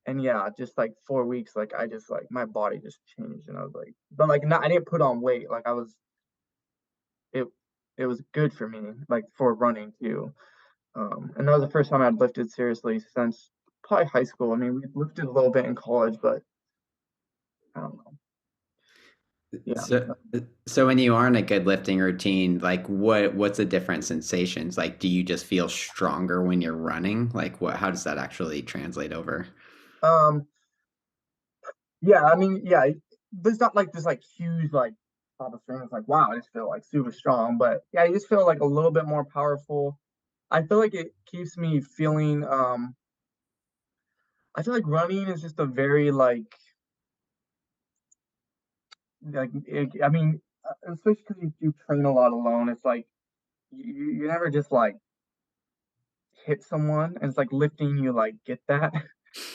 And yeah, just like 4 weeks, like I just like my body just changed, and I was like, but like not, I didn't put on weight. Like it it was good for me, like for running too. And that was the first time I'd lifted seriously since probably high school. I mean, we lifted a little bit in college, but I don't know. Yeah. So, so when you are in a good lifting routine, like what's the different sensations? Like, do you just feel stronger when you're running? Like, how does that actually translate over? Um, yeah, I mean, yeah, there's not like this like huge like top of strength. It's like, wow, I just feel like super strong. But yeah, you just feel like a little bit more powerful. I feel like it keeps me feeling I feel like running is just a very I mean, especially because you train a lot alone. It's like you never just like hit someone, and it's like lifting, you like get that.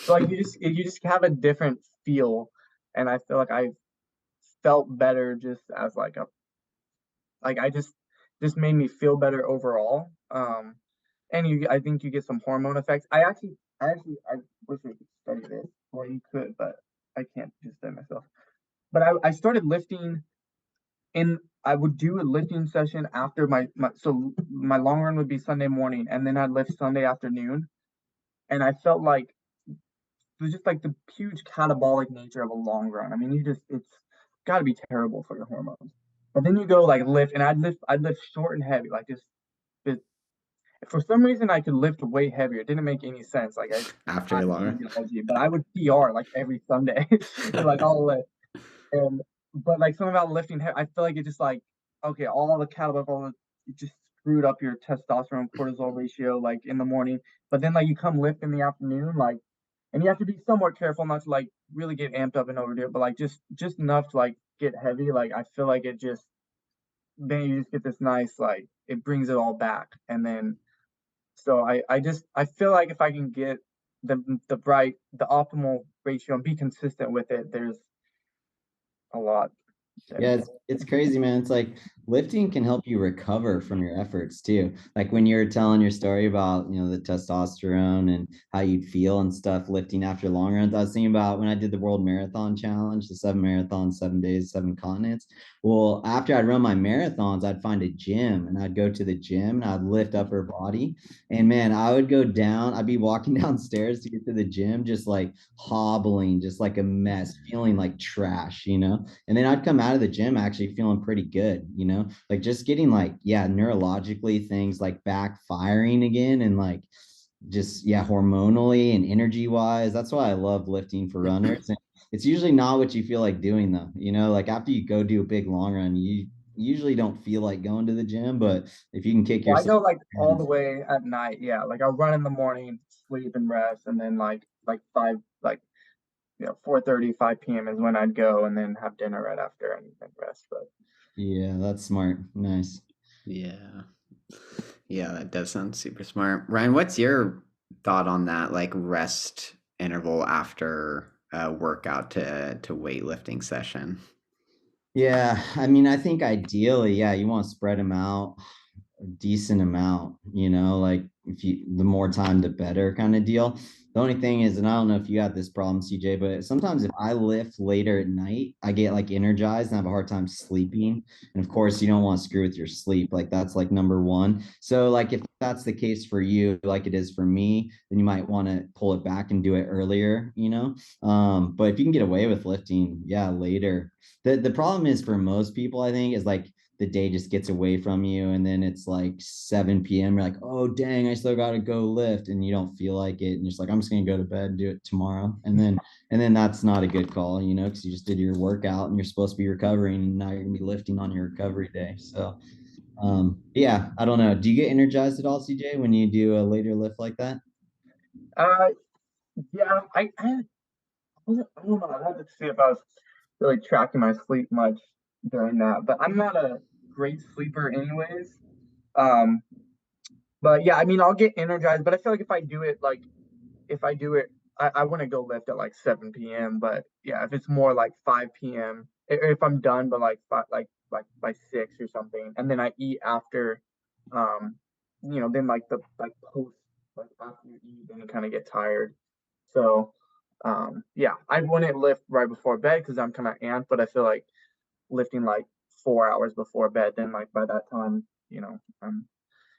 So like you just have a different feel, and I feel like I felt better just as like a like I just made me feel better overall. And I think you get some hormone effects. I wish we could study this, or you could, but I can't just study myself. But I started lifting in I would do a lifting session after so my long run would be Sunday morning, and then I'd lift Sunday afternoon. And I felt like it was just like the huge catabolic nature of a long run. I mean, it's got to be terrible for your hormones. But then you go like lift, and I'd lift short and heavy, like just it, for some reason I could lift way heavier. It didn't make any sense. Like After I your have long run? physiology, but I would PR like every Sunday, and like all lift. And but like something about lifting, I feel like it just like, okay, all the calories, it just screwed up your testosterone cortisol ratio like in the morning. But then like you come lift in the afternoon, like, and you have to be somewhat careful not to like really get amped up and overdo it, but like just enough to like get heavy. Like I feel like it just then you just get this nice like it brings it all back. And then so I feel like if I can get the optimal ratio and be consistent with it, there's a lot. Yeah, it's crazy, man. It's like lifting can help you recover from your efforts too. Like when you're telling your story about, the testosterone and how you'd feel and stuff lifting after long runs. I was thinking about when I did the World Marathon Challenge, the 7 marathons, 7 days, 7 continents. Well, after I'd run my marathons, I'd find a gym and I'd go to the gym and I'd lift upper body. And man, I would go down, I'd be walking downstairs to get to the gym, just like hobbling, just like a mess, feeling like trash, and then I'd come out of the gym actually feeling pretty good, like just getting like, yeah, neurologically things like backfiring again and like just, yeah, hormonally and energy wise. That's why I love lifting for runners. And it's usually not what you feel like doing though, like after you go do a big long run, you usually don't feel like going to the gym, but if you can kick Well, I yourself. go like all the way at night. Yeah, like I'll run in the morning, sleep and rest, and then like 4:30, 5 p.m. is when I'd go, and then have dinner right after and rest. But Yeah, that's smart. Nice. Yeah. Yeah, that does sound super smart. Ryan, what's your thought on that, like rest interval after a workout to weightlifting session? Yeah, I mean, I think ideally, yeah, you want to spread them out a decent amount, like if you the more time the better kind of deal. The only thing is, and I don't know if you have this problem, CJ, but sometimes if I lift later at night, I get like energized and I have a hard time sleeping. And of course, you don't want to screw with your sleep. Like that's like number one. So like if that's the case for you, like it is for me, then you might want to pull it back and do it earlier, But if you can get away with lifting, yeah, later. The problem is for most people, I think, is like the day just gets away from you and then it's like 7 p.m. You're like, oh dang, I still gotta go lift, and you don't feel like it, and you're just like, I'm just gonna go to bed and do it tomorrow. And then that's not a good call, because you just did your workout and you're supposed to be recovering, and now you're gonna be lifting on your recovery day. So yeah, I don't know. Do you get energized at all, CJ, when you do a later lift like that? uh, yeah, I don't know. I had to see if I was really tracking my sleep much during that, but I'm not a great sleeper anyways. Um, but yeah, I mean, I'll get energized, but I feel like if I do it, I want to go lift at like 7 p.m. But yeah, if it's more like 5 p.m., if I'm done, but like like by 6 or something, and then I eat after, um, then like the like post like after you eat, then you kind of get tired. So, yeah, I wouldn't lift right before bed because I'm kind of amped, but I feel like lifting like 4 hours before bed, then like by that time, I'm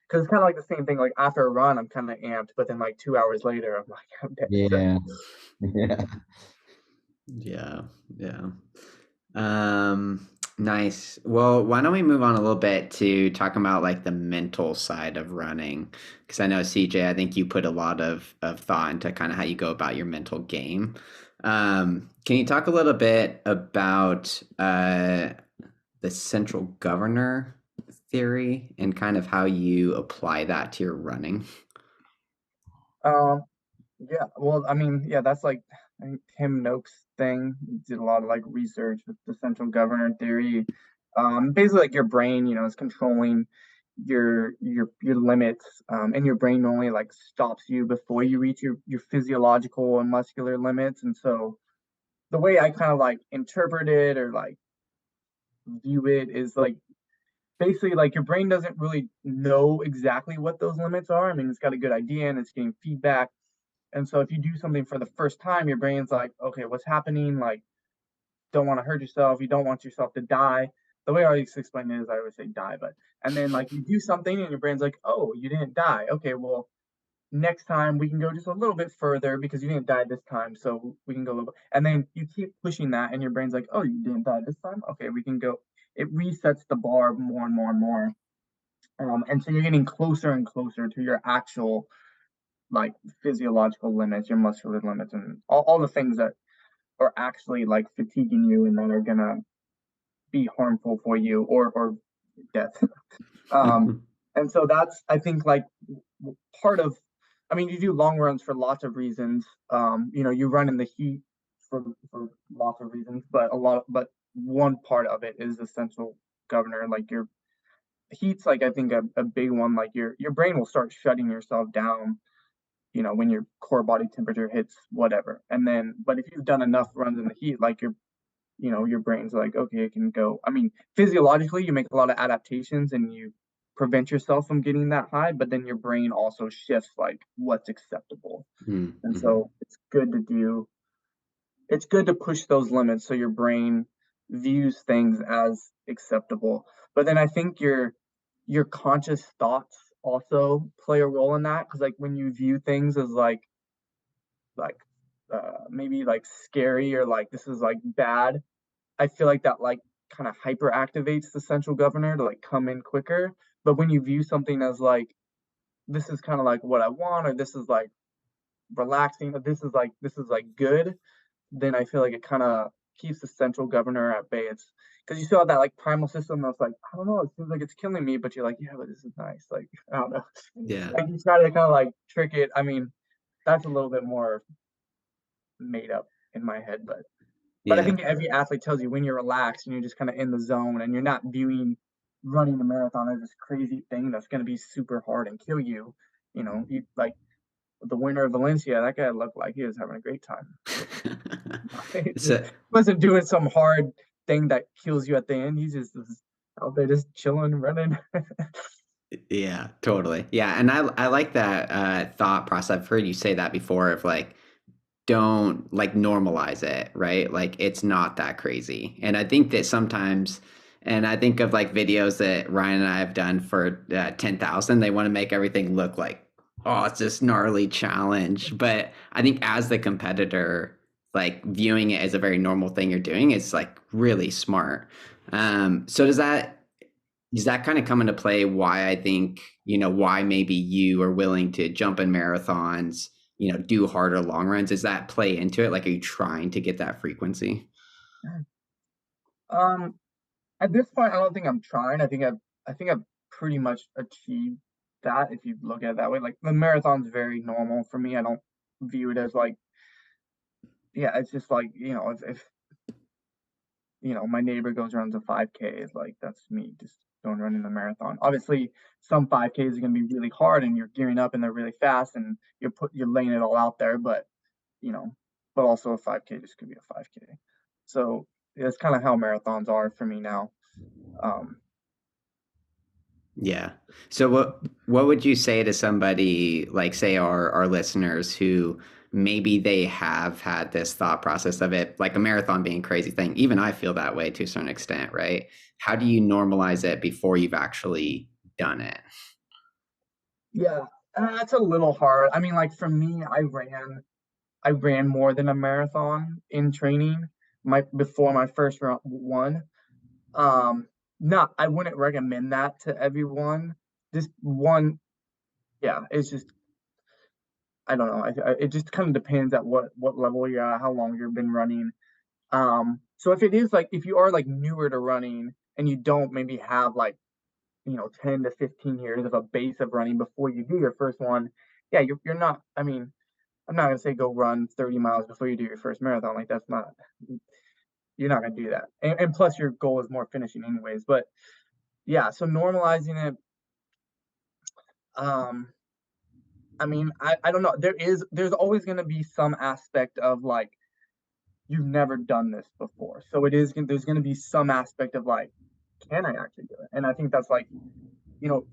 because it's kind of like the same thing. Like after a run, I'm kind of amped, but then like 2 hours later, I'm like I'm dead. So, Yeah. Yeah. Yeah, yeah. Nice. Well, why don't we move on a little bit to talking about like the mental side of running? Because I know CJ, I think you put a lot of thought into kind of how you go about your mental game. Can you talk a little bit about the central governor theory and kind of how you apply that to your running? um, yeah. Well, I mean, yeah, that's like I think Tim Noakes' thing. He did a lot of like research with the central governor theory. Basically, like your brain, is controlling your limits, and your brain only like stops you before you reach your physiological and muscular limits. And so the way I kind of like interpret it or like view it is like basically like your brain doesn't really know exactly what those limits are. I mean, it's got a good idea and it's getting feedback. And so if you do something for the first time, your brain's like, okay, what's happening? Like, don't want to hurt yourself. You don't want yourself to die. The way I always explain it is I always say die, but and then like you do something and your brain's like, oh, you didn't die. Okay, well, next time we can go just a little bit further because you didn't die this time, so we can go a little bit. And then you keep pushing that, and your brain's like, oh, you didn't die this time. Okay, we can go. It resets the bar more and more and more. And so you're getting closer and closer to your actual like physiological limits, your muscular limits, and all the things that are actually like fatiguing you and that are gonna be harmful for you or death. um, and so that's I think like part of. I mean, you do long runs for lots of reasons. You run in the heat for lots of reasons, but one part of it is the central governor. Like your heat's like I think a big one. Like your brain will start shutting yourself down, when your core body temperature hits whatever. And then, but if you've done enough runs in the heat, like your brain's like, okay, it can go. I mean, physiologically, you make a lot of adaptations and you prevent yourself from getting that high, but then your brain also shifts like what's acceptable. And Mm-hmm. so it's good to push those limits so your brain views things as acceptable. But then I think your conscious thoughts also play a role in that, because like when you view things as like maybe like scary or like this is like bad, I feel like that like kind of hyper activates the central governor to like come in quicker. But when you view something as like this is kind of like what I want, or this is like relaxing, or this is like good, then I feel like it kind of keeps the central governor at bay. It's because you still have that like primal system that's like, I don't know, it seems like it's killing me, but you're like, yeah, but this is nice. Like, I don't know. Yeah. Like you try to kind of like trick it. I mean, that's a little bit more made up in my head, but I Yeah. think every athlete tells you when you're relaxed and you're just kind of in the zone and you're not viewing running a marathon as this crazy thing that's going to be super hard and kill you. You like the winner of Valencia, that guy looked like he was having a great time. He So wasn't doing some hard thing that kills you at the end. He just was out there just chilling, running. yeah, totally. Yeah, and I like that thought process. I've heard you say that before of like don't like normalize it, right? Like it's not that crazy. And I think that sometimes, and I think of like videos that Ryan and I have done for 10,000, they want to make everything look like, oh, it's this gnarly challenge. But I think as the competitor, like viewing it as a very normal thing you're doing is like really smart. So does that kind of come into play why I think, why maybe you are willing to jump in marathons, do harder long runs? Does that play into it? Like, are you trying to get that frequency? um, at this point, I don't think I'm trying. I think I've pretty much achieved that if you look at it that way. Like the marathon's very normal for me. I don't view it as like, yeah, it's just like, if my neighbor goes runs a 5K, it's like that's me just going running the marathon. Obviously, some 5Ks are going to be really hard and you're gearing up and they're really fast and you're laying it all out there, you know, but also a 5K just could be a 5K. So that's kind of how marathons are for me now. Um, Yeah. So what would you say to somebody like say our listeners who maybe they have had this thought process of it, like a marathon being a crazy thing. Even I feel that way to a certain extent, right? How do you normalize it before you've actually done it? yeah, that's a little hard. I mean, like for me, I ran more than a marathon in training my before my first one. Um, Not, I wouldn't recommend that to everyone. Just one, yeah, it's just I don't know. It just kind of depends at what level you're at, how long you've been running. So if it is like if you are like newer to running and you don't maybe have like 10 to 15 years of a base of running before you do your first one, yeah, you're not. I mean, I'm not gonna say go run 30 miles before you do your first marathon. Like that's not you're not gonna do that. And plus your goal is more finishing anyways. But yeah, so normalizing it. Um, I mean, I don't know. There's always gonna be some aspect of like you've never done this before. So there's gonna be some aspect of like, can I actually do it? And I think that's like,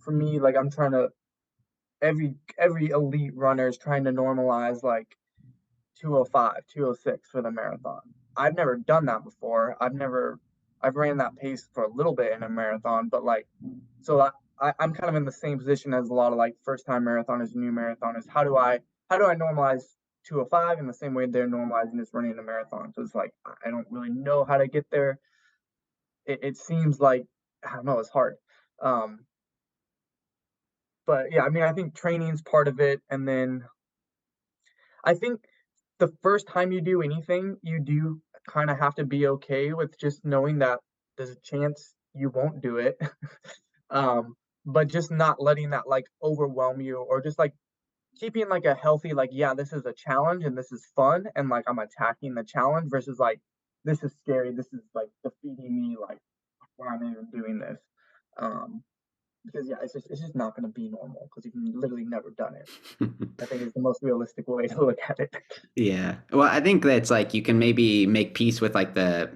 for me, like I'm trying to every elite runner is trying to normalize like 205, 206 for the marathon. I've never done that before. I've ran that pace for a little bit in a marathon, but like, so I'm kind of in the same position as a lot of like first time marathoners, new marathoners. How do I normalize 205 in the same way they're normalizing just running a marathon? So it's like, I don't really know how to get there. It seems like, I don't know, it's hard. Um, but yeah, I mean, I think training's part of it. And then I think the first time you do anything, you do kind of have to be okay with just knowing that there's a chance you won't do it. But just not letting that like overwhelm you, or just like keeping like a healthy, like, yeah, this is a challenge and this is fun and like I'm attacking the challenge versus like this is scary, this is like defeating me, like why am I even doing this? Um, because yeah, it's just not going to be normal because you've literally never done it. I think is the most realistic way to look at it. Yeah. Well, I think that's like you can maybe make peace with like the,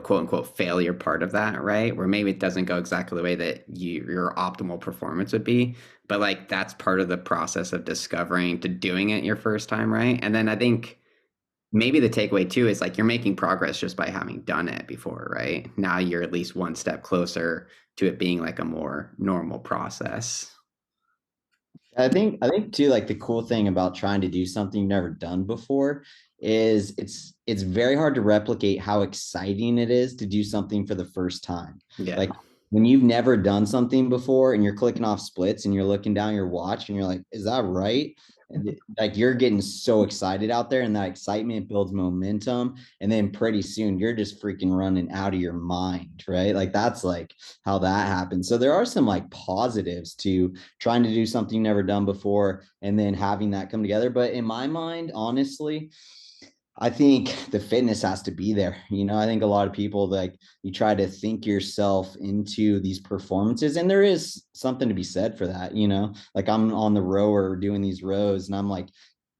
quote unquote failure part of that, right? Where maybe it doesn't go exactly the way that your optimal performance would be, but like that's part of the process of discovering to doing it your first time, right? And then I think maybe the takeaway too is like you're making progress just by having done it before, right? Now you're at least one step closer to it being like a more normal process. I think too, like the cool thing about trying to do something you've never done before is it's very hard to replicate how exciting it is to do something for the first time. Yeah. Like when you've never done something before and you're clicking off splits and you're looking down your watch and you're like, is that right? And like you're getting so excited out there and that excitement builds momentum. And then pretty soon you're just freaking running out of your mind, right? Like that's like how that happens. So there are some like positives to trying to do something you've never done before and then having that come together. But in my mind, honestly, I think the fitness has to be there. I think a lot of people like you try to think yourself into these performances, and there is something to be said for that. Like I'm on the rower doing these rows, and I'm like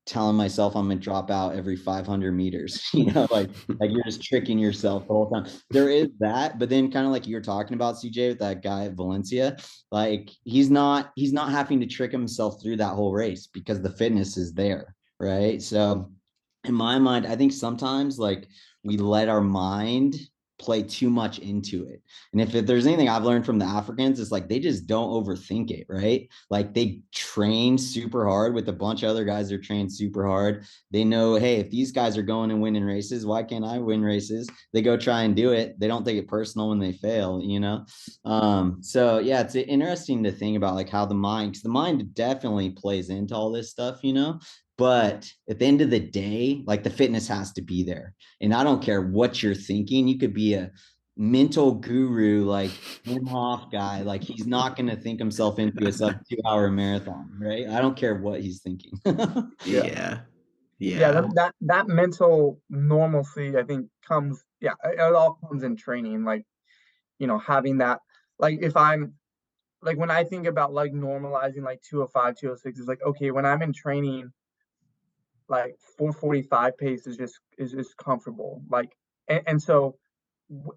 telling myself I'm gonna drop out every 500 meters. Like you're just tricking yourself the whole time. There is that, but then kind of like you're talking about CJ with that guy at Valencia, like he's not having to trick himself through that whole race because the fitness is there, right? So in my mind, I think sometimes like we let our mind play too much into it. And if there's anything I've learned from the Africans, it's like they just don't overthink it, right? Like they train super hard with a bunch of other guys that are trained super hard. They know, hey, if these guys are going and winning races, why can't I win races? They go try and do it. They don't take it personal when they fail. So yeah, it's interesting to think about like how because the mind definitely plays into all this stuff. But at the end of the day, like the fitness has to be there. And I don't care what you're thinking. You could be a mental guru like Wim Hof guy. Like he's not going to think himself into a sub 2 hour marathon, right? I don't care what he's thinking. Yeah. Yeah. Yeah, Yeah. that mental normalcy, I think, comes, yeah, it all comes in training. Like, having that, like, if I'm, like, when I think about like normalizing like 205, 206, it's like, okay, when I'm in training, like 445 pace is just comfortable. Like, and so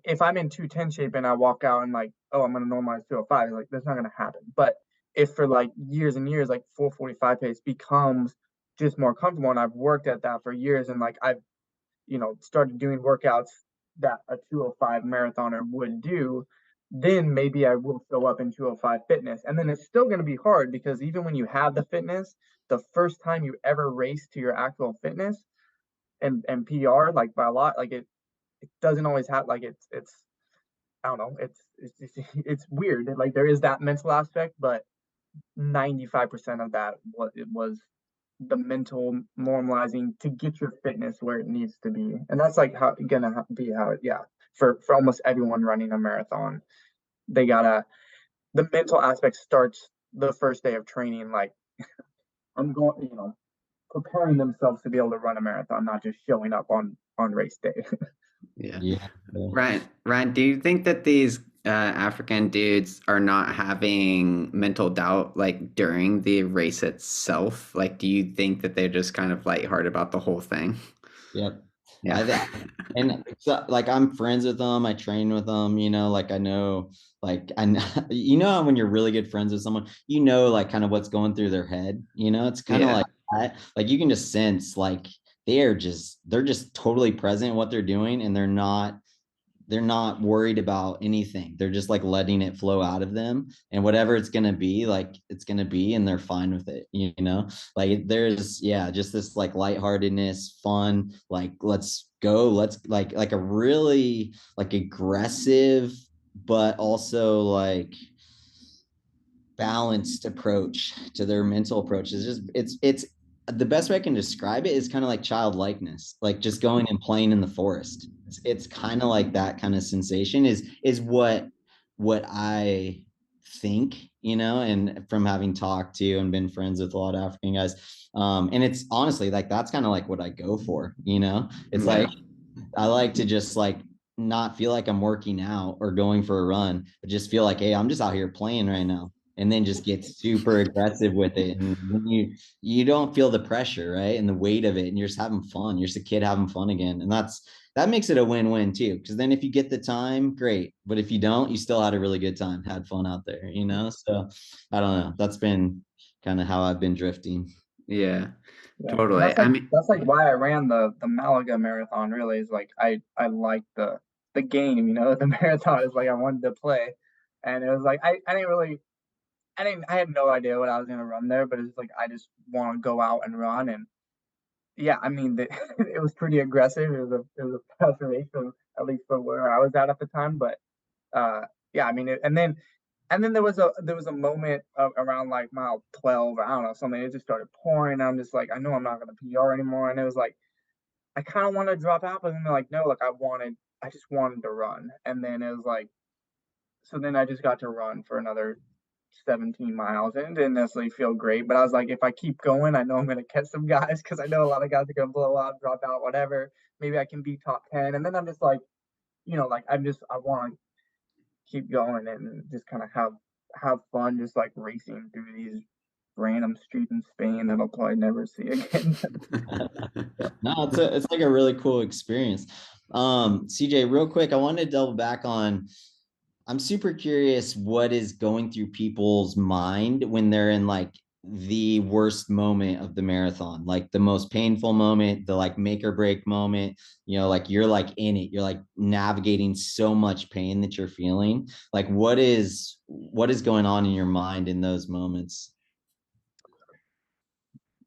if I'm in 210 shape and I walk out and like, oh, I'm gonna normalize 205, like that's not gonna happen. But if for like years and years, like 445 pace becomes just more comfortable, and I've worked at that for years, and like I've started doing workouts that a 205 marathoner would do, then maybe I will show up in 205 fitness. And then it's still going to be hard because even when you have the fitness, the first time you ever race to your actual fitness and PR, like by a lot, like it doesn't always have, like it's I don't know, it's weird. Like there is that mental aspect, but 95% of that, what it was, the mental normalizing to get your fitness where it needs to be. And that's like how gonna be how it, yeah, for almost everyone running a marathon, they gotta, the mental aspect starts the first day of training. Like I'm going, preparing themselves to be able to run a marathon, not just showing up on race day. Yeah. Yeah. Ryan, do you think that these African dudes are not having mental doubt like during the race itself? Like, do you think that they're just kind of lighthearted about the whole thing? Yep. Yeah. I th- and so, like I'm friends with them. I train with them. Like I know, like I know, when you're really good friends with someone, like kind of what's going through their head. It's kind of Yeah. like that. Like you can just sense like they're just totally present in what they're doing, and they're not worried about anything. They're just like letting it flow out of them, and whatever it's going to be, like it's going to be, and they're fine with it. Like there's, yeah, just this like lightheartedness, fun, like let's go, let's like a really like aggressive, but also like balanced approach to their mental approach. It's the best way I can describe it is kind of like childlikeness, like just going and playing in the forest. It's kind of like that kind of sensation is what I think, and from having talked to and been friends with a lot of African guys. And it's honestly like that's kind of like what I go for. It's Yeah. like I like to just like not feel like I'm working out or going for a run, but just feel like, hey, I'm just out here playing right now. and then just get super aggressive with it. And when you don't feel the pressure, right? And the weight of it, and you're just having fun. You're just a kid having fun again. And that makes it a win-win too. Because then if you get the time, great. But if you don't, you still had a really good time, had fun out there, you know? So I don't know. That's been kind of how I've been drifting. Yeah, Yeah, and totally. that's like why I ran the Malaga marathon. Really, is like I like the game. You know, the marathon is like I wanted to play, and it was like I didn't really I had no idea what I was gonna run there, but it's like I just want to go out and run. And yeah, I mean it was pretty aggressive. It was a fast race, at least for where I was at the time. But yeah, I mean, and then there was a moment around like mile 12, or I don't know, something. It just started pouring. And I'm just like, I know I'm not gonna PR anymore. And it was like I kind of wanted to drop out, but then they're like, no, like I just wanted to run. And then it was like, so then I just got to run for another 17 miles, and it didn't necessarily feel great. But I was like, if I keep going, I know I'm gonna catch some guys because I know a lot of guys are gonna blow out, drop out, whatever. Maybe I can be top 10. And then I'm just like, like I want to keep going and just kind of have fun, just like racing through these random streets in Spain that I'll probably never see again. No, it's like a really cool experience. CJ, real quick, I wanted to double back on. I'm super curious what is going through people's mind when they're in like the worst moment of the marathon, like the most painful moment, the like make or break moment, like you're like in it, you're like navigating so much pain that you're feeling. Like what is going on in your mind in those moments?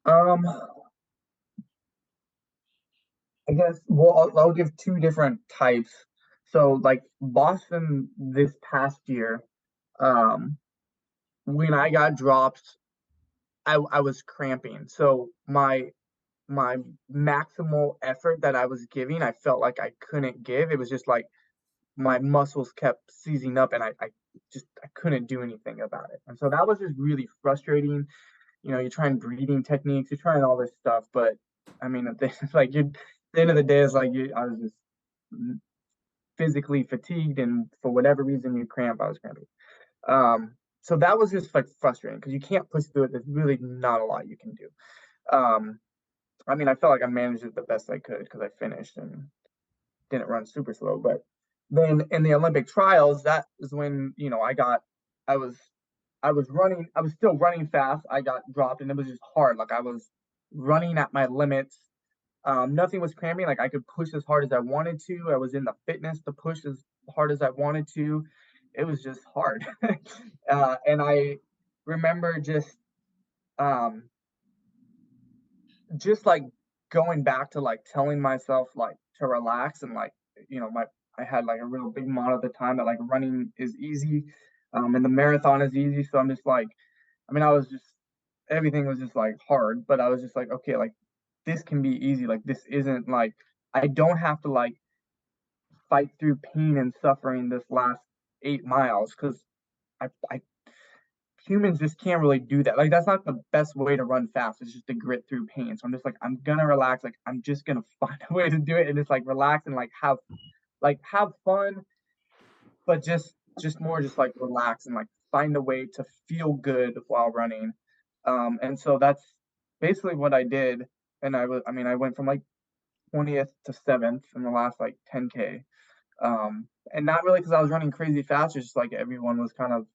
um, I guess, well, I'll give two different types. So like Boston this past year, um, when I got dropped, I was cramping. So my maximal effort that I was giving, I felt like I couldn't give. It was just like my muscles kept seizing up, and I couldn't do anything about it. And so that was just really frustrating. You're trying breathing techniques, you're trying all this stuff, but I mean, at the, like you, the end of the day, it's like I was just physically fatigued, and for whatever reason you cramp, I was cramping. So that was just like frustrating because you can't push through it. There's really not a lot you can do. Um, I mean, I felt like I managed it the best I could because I finished and didn't run super slow. But then in the Olympic trials, that is when I was I was still running fast. I got dropped, and it was just hard. Like I was running at my limits. Nothing was cramping. Like I could push as hard as I wanted to. I was in the fitness to push as hard as I wanted to. It was just hard. And I remember um, just like going back to like telling myself like to relax, and like my I had like a real big motto at the time that like running is easy, and the marathon is easy. So I'm just like, I mean, I was just everything was just like hard, but I was just like, okay, like this can be easy. Like this isn't like I don't have to like fight through pain and suffering this last 8 miles because I humans just can't really do that. Like that's not the best way to run fast. It's just to grit through pain. So I'm just like, I'm gonna relax. Like I'm just gonna find a way to do it and just like relax and like have fun, but just more just like relax and like find a way to feel good while running. And so that's basically what I did. And I mean, I went from like 20th to 7th in the last like 10K. And not really because I was running crazy fast. It's just like everyone was kind of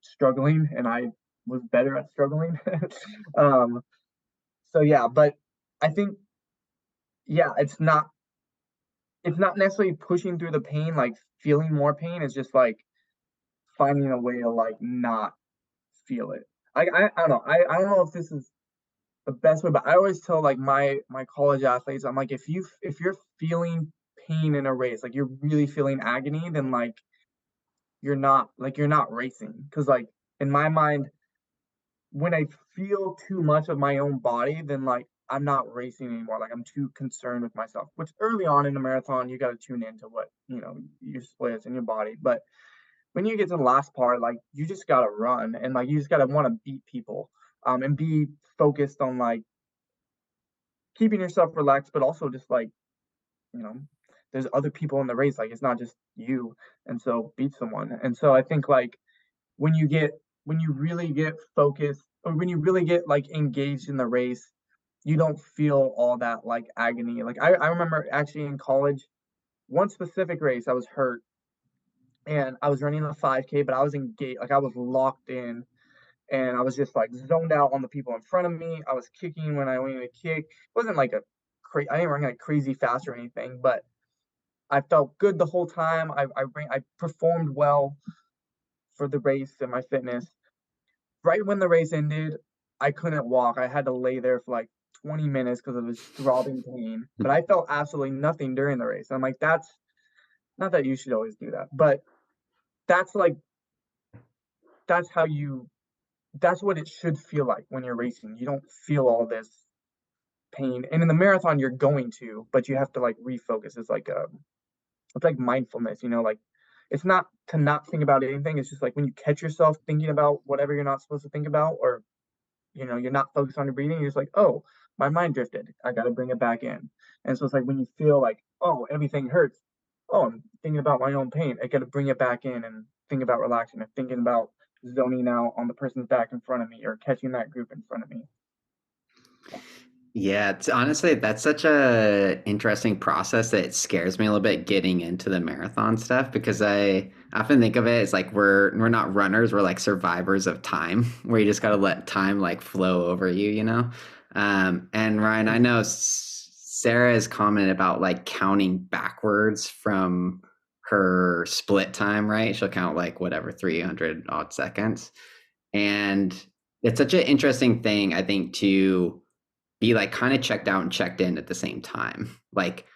struggling, and I was better at struggling. um, so yeah, but I think yeah, it's not necessarily pushing through the pain, like feeling more pain. It's just like finding a way to like not feel it. I don't know. I don't know if this is the best way, but I always tell like my college athletes, I'm like, if you're feeling pain in a race, like you're really feeling agony, then like you're not racing. Because like in my mind, when I feel too much of my own body, then like I'm not racing anymore. Like I'm too concerned with myself. Which early on in the marathon, you got to tune into what your splits in your body. But when you get to the last part, like you just gotta run, and like you just gotta want to beat people, and be focused on like keeping yourself relaxed, but also just like you know, there's other people in the race. Like it's not just you, and so beat someone. And so I think like when you get when you really get focused or when you really get like engaged in the race, you don't feel all that like agony. Like I remember actually in college, one specific race I was hurt and I was running a 5K, but I was engaged, like I was locked in and I was just like zoned out on the people in front of me. I was kicking when I wanted to kick. It wasn't like I didn't run like crazy fast or anything, but I felt good the whole time. I performed well for the race and my fitness. Right when the race ended, I couldn't walk. I had to lay there for like 20 minutes because of this throbbing pain. But I felt absolutely nothing during the race. I'm like, that's not that you should always do that, but that's like that's how you that's what it should feel like when you're racing. You don't feel all this pain. And in the marathon you're going to, but you have to like refocus. It's like mindfulness, like it's not to not think about anything. It's just like when you catch yourself thinking about whatever you're not supposed to think about, or you're not focused on your breathing, you're just like, oh, my mind drifted. I got to bring it back in. And so it's like when you feel like, oh, everything hurts. Oh, I'm thinking about my own pain. I got to bring it back in and think about relaxing and thinking about zoning out on the person's back in front of me or catching that group in front of me. Yeah, honestly, that's such a interesting process that it scares me a little bit getting into the marathon stuff because I often think of it as like we're not runners, we're like survivors of time, where you just gotta let time like flow over you, you know? And Ryan, I know Sarah's comment about like counting backwards from her split time, right? She'll count like whatever 300 odd seconds. And it's such an interesting thing, I think, to be like kind of checked out and checked in at the same time. Like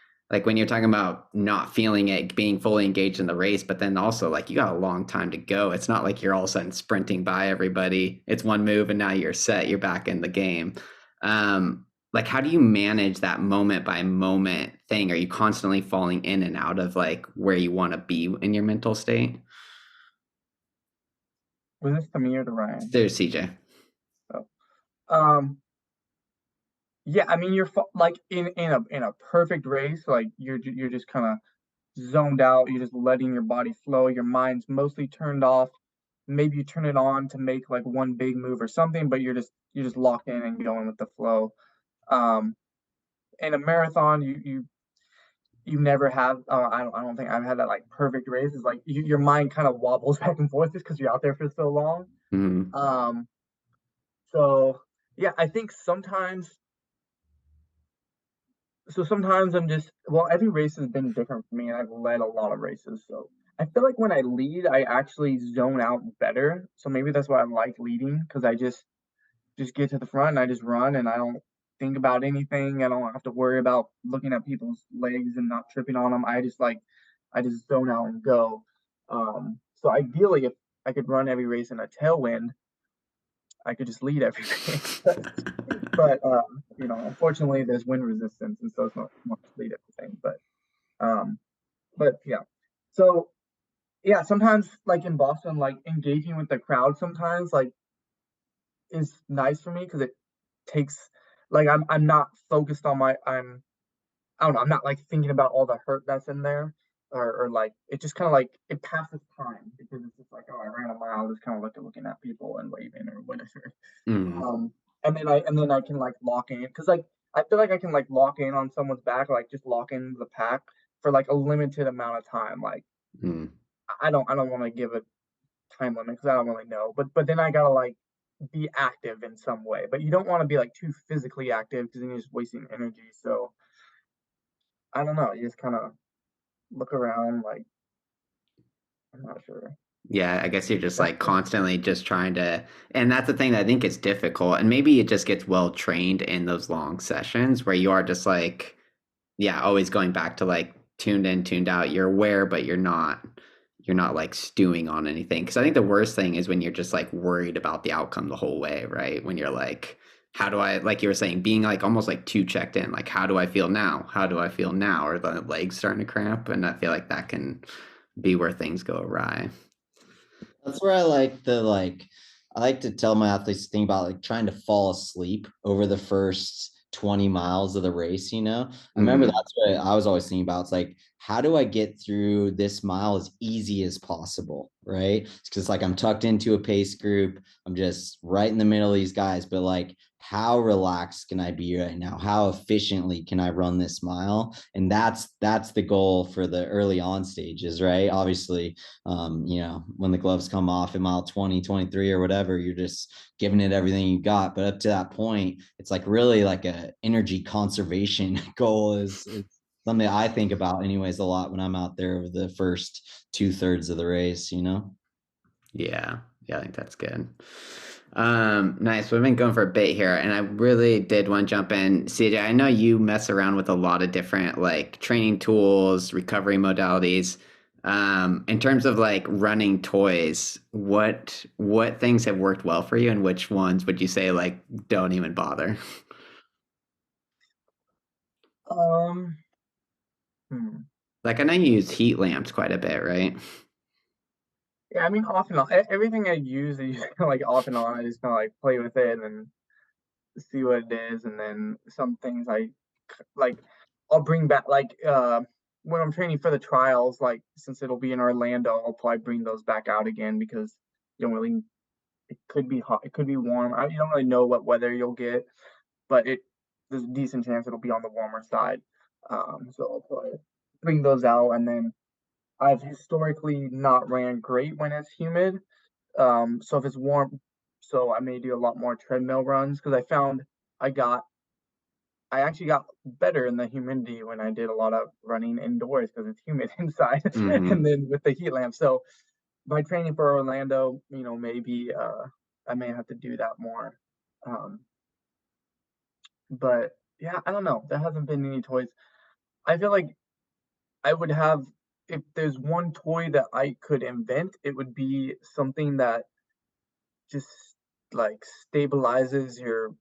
when you're talking about not feeling it, being fully engaged in the race, but then also like you got a long time to go. It's not like you're all of a sudden sprinting by everybody. It's one move and now you're set. You're back in the game. Like how do you manage that moment by moment thing? Are you constantly falling in and out of like where you want to be in your mental state? Was this to me or to Ryan? There's CJ. Oh. Yeah, I mean, like in a perfect race, like you're just kind of zoned out. You're just letting your body flow. Your mind's mostly turned off. Maybe you turn it on to make like one big move or something, but you're just locked in and going with the flow. Um, in a marathon, you never have. I don't think I've had that like perfect race. It's like your mind kind of wobbles back and forth just because you're out there for so long. Mm-hmm. Um, so yeah, I think sometimes I'm just well, every race has been different for me, and I've led a lot of races. So I feel like when I lead, I actually zone out better. So maybe that's why I like leading because I just get to the front and I just run and I don't think about anything. I don't have to worry about looking at people's legs and not tripping on them. I just zone out and go. So ideally, if I could run every race in a tailwind, I could just lead every race. But unfortunately, there's wind resistance, and so it's not much lead everything. Um, but yeah. So yeah, sometimes like in Boston, like engaging with the crowd sometimes like is nice for me because it takes like I'm not focused on I don't know, I'm not like thinking about all the hurt that's in there or like it just kind of like it passes time because it's just like oh I ran a mile just kind of looking at people and waving or whatever. Mm-hmm. And then I can like lock in because like I feel like I can like lock in on someone's back, like just lock in the pack for like a limited amount of time. Like Mm-hmm. I don't want to give a time limit because I don't really know. But then I gotta like be active in some way. But you don't want to be like too physically active because then you're just wasting energy. So I don't know. You just kind of look around like I'm not sure. Yeah, I guess you're just That's like constantly just trying to, and that's the thing that I think is difficult. And maybe it just gets well trained in those long sessions where you are just like, yeah, always going back to like tuned in, tuned out. You're aware, but you're not like stewing on anything. Cause I think the worst thing is when you're just like worried about the outcome the whole way, right? When you're like, how do I, like you were saying, being like almost like too checked in, like, how do I feel now? How do I feel now? Or the legs starting to cramp. And I feel like that can be where things go awry. That's where I like to tell my athletes to think about like trying to fall asleep over the first 20 miles of the race, I remember Mm-hmm. that's what I was always thinking about. It's like how do I get through this mile as easy as possible, right? Because like I'm tucked into a pace group, I'm just right in the middle of these guys, but like how relaxed can I be right now? How efficiently can I run this mile? And that's the goal for the early on stages, right? Obviously, you know, when the gloves come off at mile 20, 23 or whatever, you're just giving it everything you got. But up to that point, it's like really like a energy conservation goal is something I think about anyways a lot when I'm out there over the first 2/3 of the race, you know? Yeah, I think that's good. Nice. We've been going for a bit here, and I really did want to jump in. CJ, I know you mess around with a lot of different like training tools, recovery modalities. In terms of like running toys, what things have worked well for you, and which ones would you say like don't even bother? Um, hmm. Like I know you use heat lamps quite a bit, right? Yeah, I mean, off and on. Everything I use, I use like off and on. I just kind of like play with it and then see what it is, and then some things like I'll bring back when I'm training for the trials, like since it'll be in Orlando, I'll probably bring those back out again because you don't really. It could be hot. It could be warm. You don't really know what weather you'll get, but there's a decent chance it'll be on the warmer side. So I'll probably bring those out, and then I've historically not ran great when it's humid. So if it's warm, so I may do a lot more treadmill runs because I found I got I actually got better in the humidity when I did a lot of running indoors because it's humid inside, and Mm-hmm. then with the heat lamp. So by training for Orlando, maybe I may have to do that more. Um, but yeah, I don't know. There hasn't been any toys. I feel like I would have if there's one toy that I could invent, it would be something that just like stabilizes your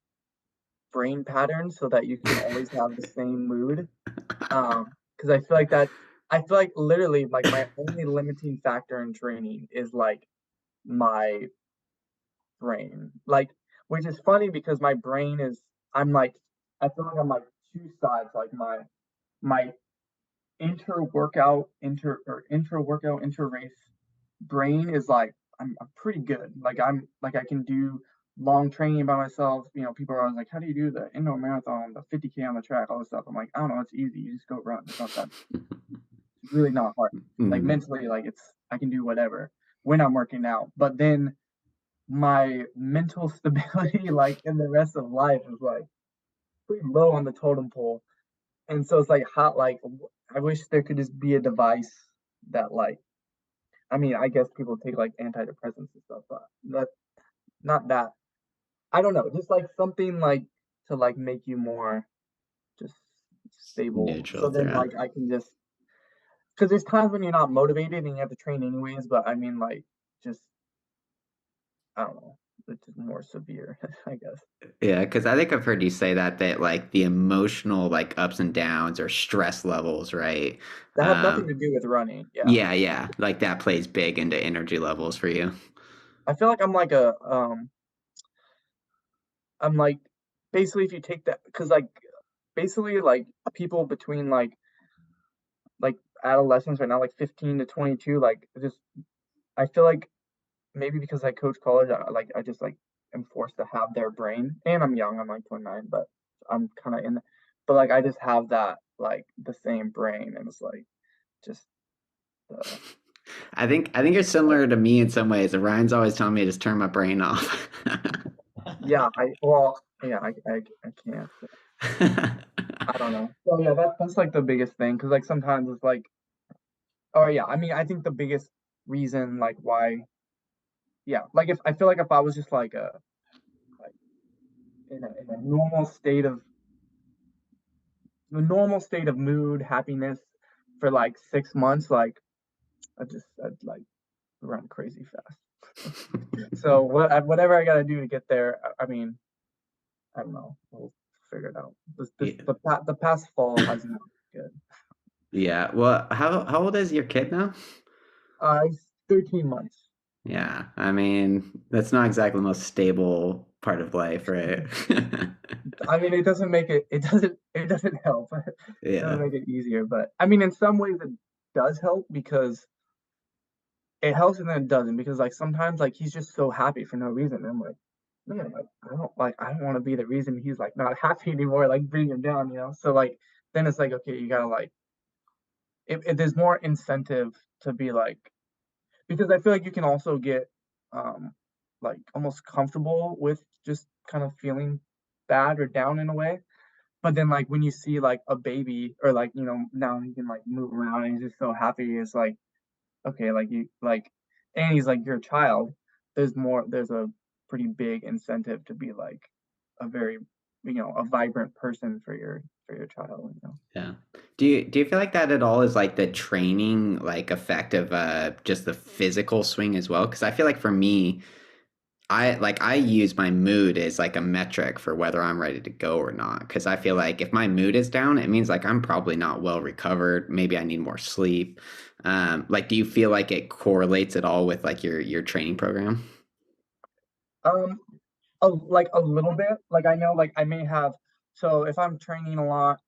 brain pattern so that you can always have the same mood. Because I feel like literally like my only limiting factor in training is like my brain. Like, which is funny because my brain is I'm like I feel like I'm like two sides. Like my inter workout, inter race brain is like I'm pretty good. Like I'm like I can do long training by myself. People are always like, "How do you do the indoor marathon, the 50K on the track, all this stuff?" I'm like, "I don't know. It's easy. You just go run. It's not that. It's really not hard. Like Mm-hmm. mentally, like I can do whatever when I'm working out. But then my mental stability, like in the rest of life, is like pretty low on the totem pole. And so it's like hot. Like I wish there could just be a device that like I mean, I guess people take like antidepressants and stuff, but not that. I don't know, just like something like to like make you more just stable. Neutral So then throughout. like I can just because there's times when you're not motivated and you have to train anyways, but I mean like just I don't know, it's just more severe, I guess. Yeah, because I think I've heard you say that like the emotional like ups and downs or stress levels, right? That has nothing Um, to do with running. Yeah. yeah, like that plays big into energy levels for you. I feel like I'm like basically if you take that because like basically like people between like adolescents right now, like 15 to 22, like just I feel like maybe because I coach college, I just like am forced to have their brain, and I'm young. I'm like 29, but I'm kind of but like I just have that like the same brain, and it's like just uh, I think you're similar to me in some ways. Ryan's always telling me to just turn my brain off. yeah. I can't. I don't know. So yeah, that's like the biggest thing because like sometimes it's like oh yeah. I mean I think the biggest reason like why yeah like if I feel like if I was just like in a normal state of mood, happiness for like 6 months, like I'd like run crazy fast. So whatever I gotta do to get there, I mean, I don't know. We'll figure it out. Yeah. The past fall has not been good. Yeah. Well, how old is your kid now? It's 13 months. Yeah. I mean, that's not exactly the most stable part of life, right? I mean, it doesn't help. It doesn't Yeah. make it easier, but I mean, in some ways it does help because it helps and then it doesn't because like sometimes like he's just so happy for no reason. And I'm like, man, like I don't want to be the reason he's like not happy anymore, like bring him down, you know? So like then it's like, okay, you gotta like if there's more incentive to be like because I feel like you can also get um like almost comfortable with just kind of feeling bad or down in a way. But then like when you see like a baby or like, you know, now he can like move around and he's just so happy, it's like, okay, like you like and he's like your child, there's a pretty big incentive to be like a very, you know, a vibrant person for your child, you know. Yeah. Do you feel like that at all is like the training like effect of just the physical swing as well? Because I feel like for me, I use my mood as like a metric for whether I'm ready to go or not. Because I feel like if my mood is down, it means like I'm probably not well recovered. Maybe I need more sleep. Like, do you feel like it correlates at all with like your training program? Um like a little bit. Like I know like I may have so if I'm training a lot,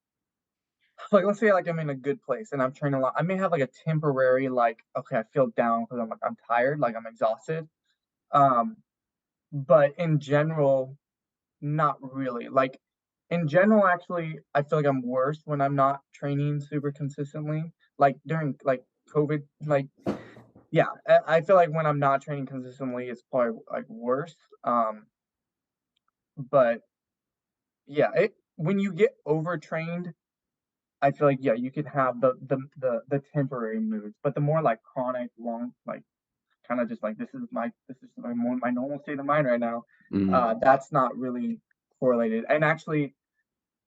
like let's say like I'm in a good place and I'm training a lot, I may have like a temporary like okay, I feel down because I'm tired, like I'm exhausted. Um but in general, not really. Like in general, actually, I feel like I'm worse when I'm not training super consistently. Like during like COVID, like yeah, I feel like when I'm not training consistently, it's probably like worse. But yeah, it when you get overtrained, I feel like yeah, you can have the temporary moods, but the more like chronic, long, like kind of just like this is my normal state of mind right now. Mm, That's not really correlated. And actually,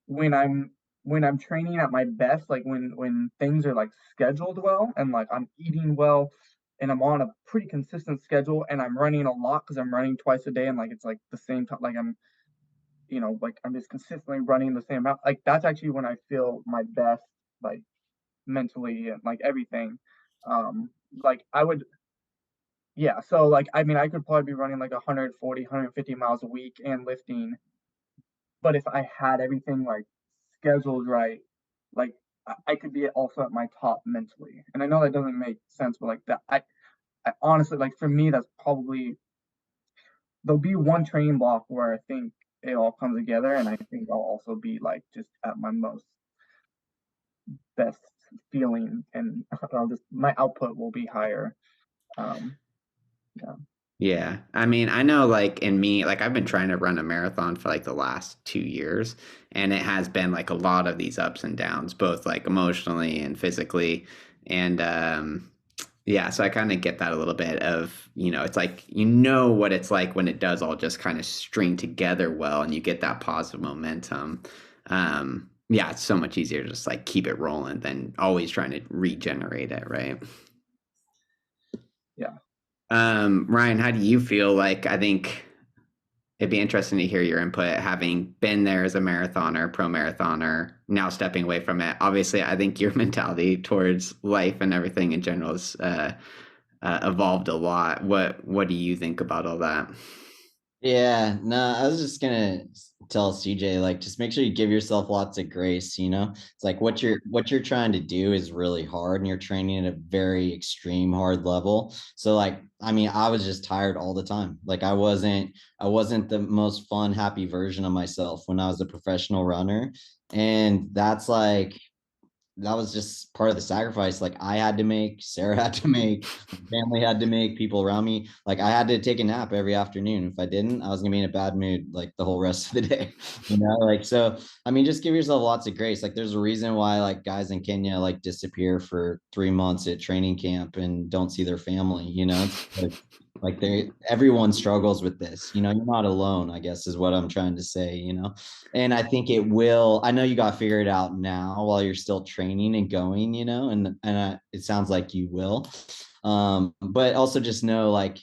when I'm when I'm training at my best, like when things are like scheduled well and like I'm eating well and I'm on a pretty consistent schedule and I'm running a lot because I'm running twice a day and like it's like the same time like I'm you know like I'm just consistently running the same amount like that's actually when I feel my best like mentally and like everything like I would yeah so like I mean I could probably be running like 140 150 miles a week and lifting but if I had everything like scheduled right, like I could be also at my top mentally. And I know that doesn't make sense, but like that, I honestly like for me, that's probably there'll be one training block where I think it all comes together, and I think I'll also be like just at my most best feeling, and I'll just my output will be higher. Um, yeah. yeah. I mean, I know like in me, like I've been trying to run a marathon for like the last 2 years, and it has been like a lot of these ups and downs, both like emotionally and physically. And yeah, so I kind of get that a little bit of, it's like what it's like when it does all just kind of string together well and you get that positive momentum. Yeah, it's so much easier to just like keep it rolling than always trying to regenerate it, right? Yeah. Ryan, how do you feel? Like, I think it'd be interesting to hear your input, having been there as a marathoner, pro marathoner, now stepping away from it. Obviously, I think your mentality towards life and everything in general has evolved a lot. What do you think about all that? Yeah, no, I was just gonna tell CJ, like, just make sure you give yourself lots of grace, you know? It's like what you're trying to do is really hard and you're training at a very extreme hard level. So like, I mean, I was just tired all the time. Like I wasn't the most fun, happy version of myself when I was a professional runner. And that's like that was just part of the sacrifice like I had to make, Sarah had to make, family had to make, people around me. Like I had to take a nap every afternoon. If I didn't, I was gonna be in a bad mood like the whole rest of the day. Like so I mean just give yourself lots of grace. Like there's a reason why like guys in Kenya like disappear for 3 months at training camp and don't see their family, It's like they everyone struggles with this, you're not alone, I guess is what I'm trying to say. And I think it will. I know you got to figure it out now while you're still training and going, and it sounds like you will. But also just know, like,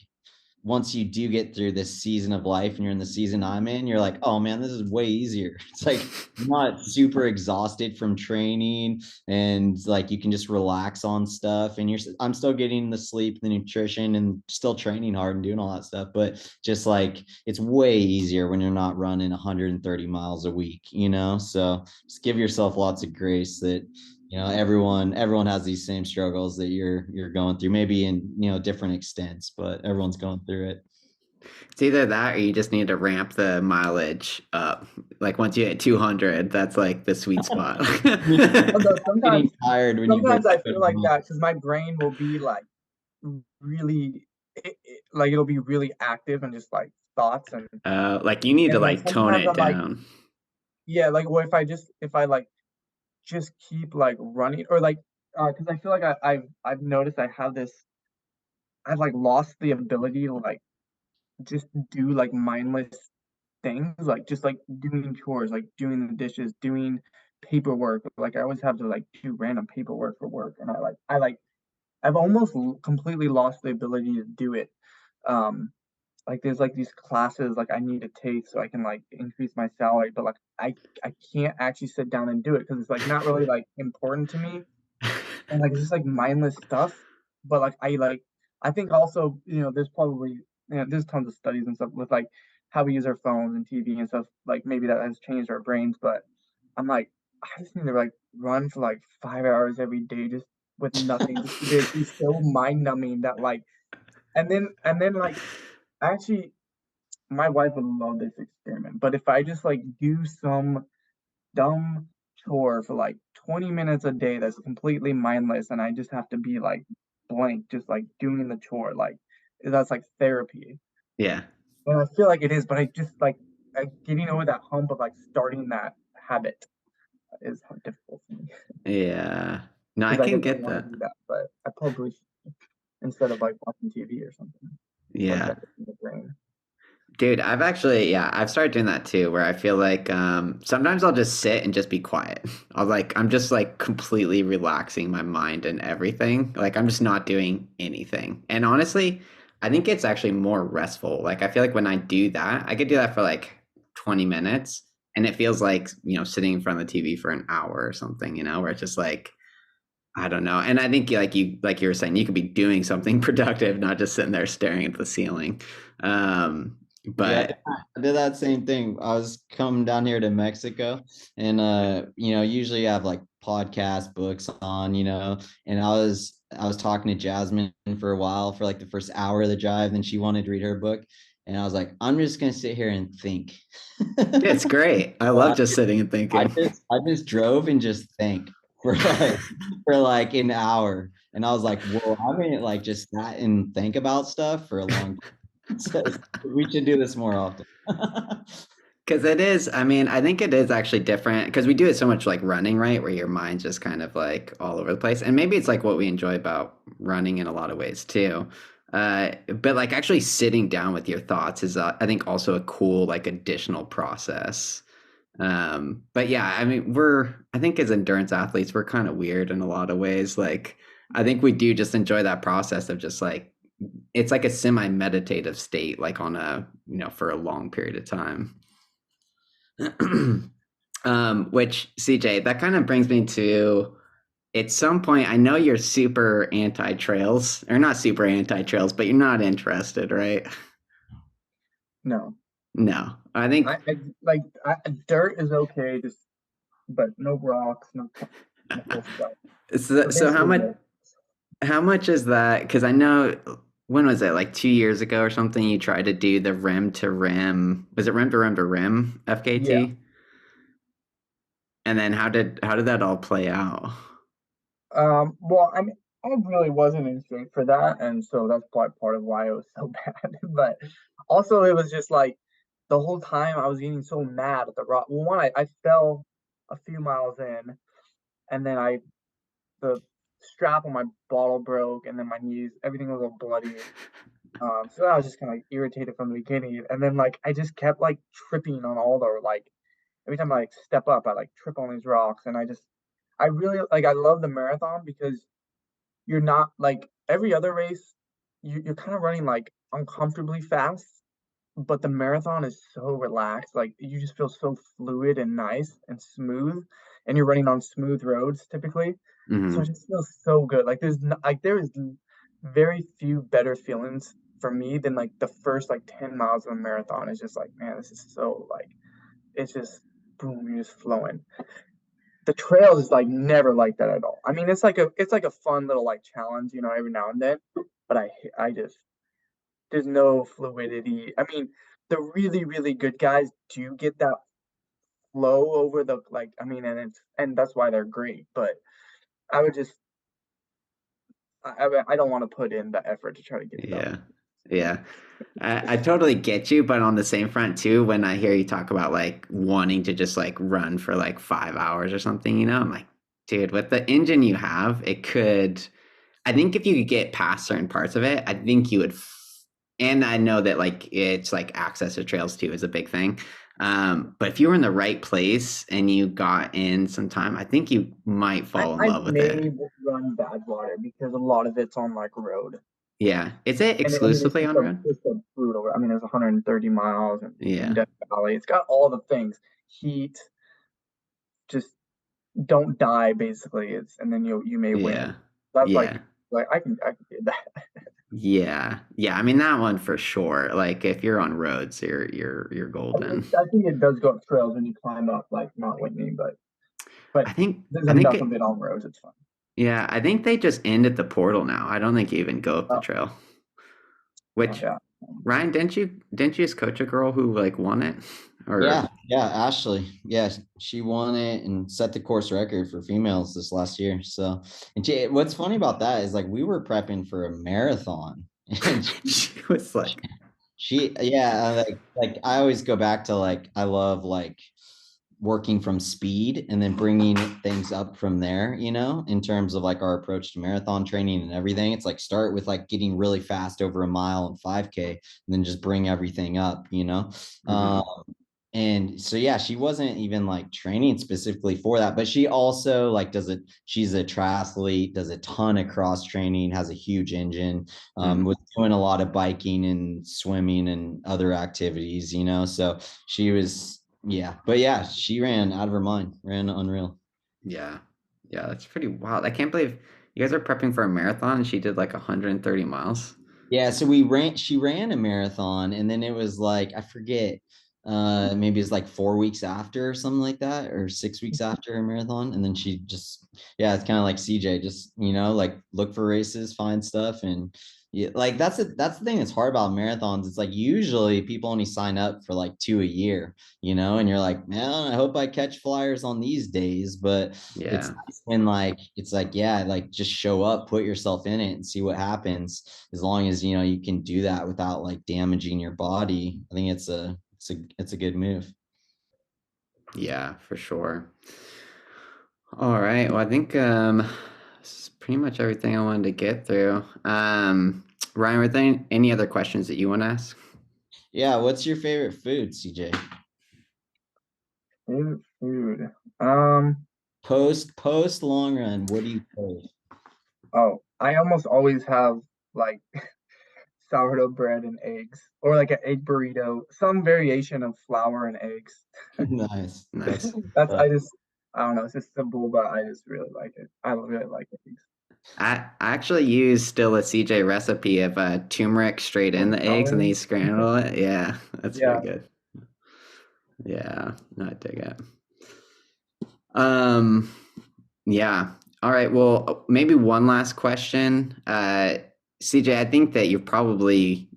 once you do get through this season of life and you're in the season I'm in, you're like, oh man, this is way easier. It's like I'm not super exhausted from training, and like you can just relax on stuff, and I'm still getting the sleep, the nutrition, and still training hard and doing all that stuff. But just like it's way easier when you're not running 130 miles a week, you know? So just give yourself lots of grace that everyone has these same struggles that you're going through, maybe in different extents, but everyone's going through it. It's either that or you just need to ramp the mileage up. Like once you hit 200, that's like the sweet spot. Although Getting tired when you sometimes get I feel like that because my brain will be like really, like it'll be really active and just like thoughts Like you need to and then like tone sometimes it I'm like, down. yeah, like well if I like just keep like running or like because I feel like I've noticed I've like lost the ability to like just do like mindless things, like just like doing chores, like doing the dishes, doing paperwork. Like I always have to like do random paperwork for work, and I've almost completely lost the ability to do it. Um, like there's like these classes like I need to take so I can like increase my salary, but like I can't actually sit down and do it because it's like not really like important to me and like it's just like mindless stuff. But I think also there's probably there's tons of studies and stuff with like how we use our phones and TV and stuff. Like maybe that has changed our brains, but I'm like I just need to like run for like 5 hours every day just with nothing, just because it'd be so mind numbing that like and then like actually my wife would love this experiment. But if I just like do some dumb chore for like 20 minutes a day that's completely mindless and I just have to be like blank, just like doing the chore, like that's like therapy. Yeah. And I feel like it is, but I just like getting over that hump of like starting that habit is difficult for me Yeah. No, I because I can definitely get want that. to do that, but I probably should, instead of like watching TV or something. It's like Yeah. better for the brain. Dude, I've started doing that too, where I feel like sometimes I'll just sit and just be quiet. I'm just like completely relaxing my mind and everything. Like I'm just not doing anything. And honestly, I think it's actually more restful. Like I feel like when I do that, I could do that for like 20 minutes and it feels like, sitting in front of the TV for an hour or something, where it's just like I don't know. And I think like you were saying, you could be doing something productive, not just sitting there staring at the ceiling. Um, Yeah, but I did that same thing. I was coming down here to Mexico, and usually I have like podcast books on, and I was talking to Jasmine for a while for like the first hour of the drive, and she wanted to read her book, and I was like, I'm just gonna sit here and think. it's great. I So love just sitting and I thinking. just I just drove and just think for like an hour, and I was like, whoa, I haven't like just sat and think about stuff for a long time. So we should do this more often. Because it is, I mean, I think it is actually different because we do it so much like running, right? Where your mind's just kind of like all over the place. And maybe it's like what we enjoy about running in a lot of ways too. But like actually sitting down with your thoughts is, I think, also a cool, like, additional process. But yeah, I mean, I think as endurance athletes, we're kind of weird in a lot of ways. Like, I think we do just enjoy that process of just like, it's like a semi meditative state, like on for a long period of time. Which CJ, that kind of brings me to at some point, I know you're super anti trails, or not super anti trails, but you're not interested, right? No, No, I think I like dirt is okay, just but no rocks, no cool stuff. so, So so basically, no. how much is that? Because I know when was it, like 2 years ago or something, you tried to do the rim to rim, was it rim to rim to rim Yeah. FKT? And then how did that all play out? Well, I mean, I really wasn't in shape for that, and so that's probably part of why it was so bad. But also, it was just like the whole time I was getting so mad at the rock. Well, one, I fell a few miles in, and then the strap on my bottle broke, and then my knees, everything was all bloody. So I was just kind of irritated from the beginning, and then like I just kept like tripping on all the like every time I like step up, I like trip on these rocks, and I really like I love the marathon because you're not like every other race, you're kind of running like uncomfortably fast, but the marathon is so relaxed, like, you just feel so fluid and nice and smooth, and you're running on smooth roads typically, so it Hmm. just feels so good, like, there is n very few better feelings for me than, like, the first, like, 10 miles of a marathon. It's just like, "Man, this is so, like," it's just boom, you're just flowing. The trails is, like, never like that at all. I mean, it's like a fun little, like, challenge, every now and then, but I just there's no fluidity. I mean, the really, really good guys do get that flow over the like, I mean, and that's why they're great, but I would just I don't wanna put in the effort to try to get to that. Yeah. Yeah. I totally get you, but on the same front too, when I hear you talk about like wanting to just like run for like 5 hours or something, I'm like, dude, with the engine you have, it could. I think if you could get past certain parts of it, I think you would. And I know that like it's like access to trails too is a big thing. But if you were in the right place and you got in some time, I think you might fall in I love with it. may run Badwater because a lot of it's on, like, road, Yeah. Is it and I mean, exclusively on road? it's a brutal I mean, it's 130 miles and in Yeah. Death Valley. It's got all the things. Heat, just don't die, basically, and then you may win. Yeah. That's Yeah. like, I can do that. Yeah. Yeah, I mean, that one for sure. Like, if you're on roads, you're golden. I think it does go up trails when you climb up, like, Mount Whitney, but I think there's I think enough of it it on roads, it's fine. yeah, I think they just ended the portal now. I don't think you even go up the Oh, trail. oh, Which yeah. Ryan, didn't you just coach a girl who like won it? Or Yeah, Ashley. Yeah, she won it and set the course record for females this last year. So, and what's funny about that is like we were prepping for a marathon, and she was like, yeah, like I always go back to like I love like working from speed and then bringing things up from there, in terms of like our approach to marathon training and everything. It's like start with like getting really fast over a mile and 5K, and then just bring everything up, mhm, and so yeah, she wasn't even like training specifically for that, but she also like she's a triathlete, does a ton of cross training, has a huge engine, mhm. was doing a lot of biking and swimming and other activities, so she was, yeah, but yeah, she ran out of her mind, ran unreal. Yeah. Yeah, that's pretty wild. I can't believe you guys are prepping for a marathon and she did like 130 miles. Yeah, so she ran a marathon and then it was like, I forget, maybe it's like 4 weeks after or something like that, or 6 weeks after a marathon. And then she just, yeah, it's kind of like CJ, just, like look for races, find stuff. And yeah, like that's the thing that's hard about marathons. It's like usually people only sign up for like 2 a year, and you're like, man, I hope I catch flyers on these days. But it's Yeah. nice when like, it's like, yeah, like just show up, put yourself in it and see what happens, as long as you can do that without like damaging your body. I think it's a good move. Yeah, for sure. All right. Well, I think this is pretty much everything I wanted to get through. Ryan, were there any other questions that you want to ask? Yeah, what's your favorite food, CJ? Favorite food? Um, Post long run, what do you post? oh, I almost always have, like, sourdough bread and eggs, or, like, an egg burrito, some variation of flour and eggs. Nice. Nice. That's Uh, I don't know, it's just simple, but I just really like it. I really like eggs. I actually use still a CJ recipe of turmeric straight in the eggs and then you Oh, scramble it. Yeah, that's pretty yeah. good. Yeah, no, I dig it. Um, yeah. All right. Well, maybe one last question. CJ, I think that you're probably,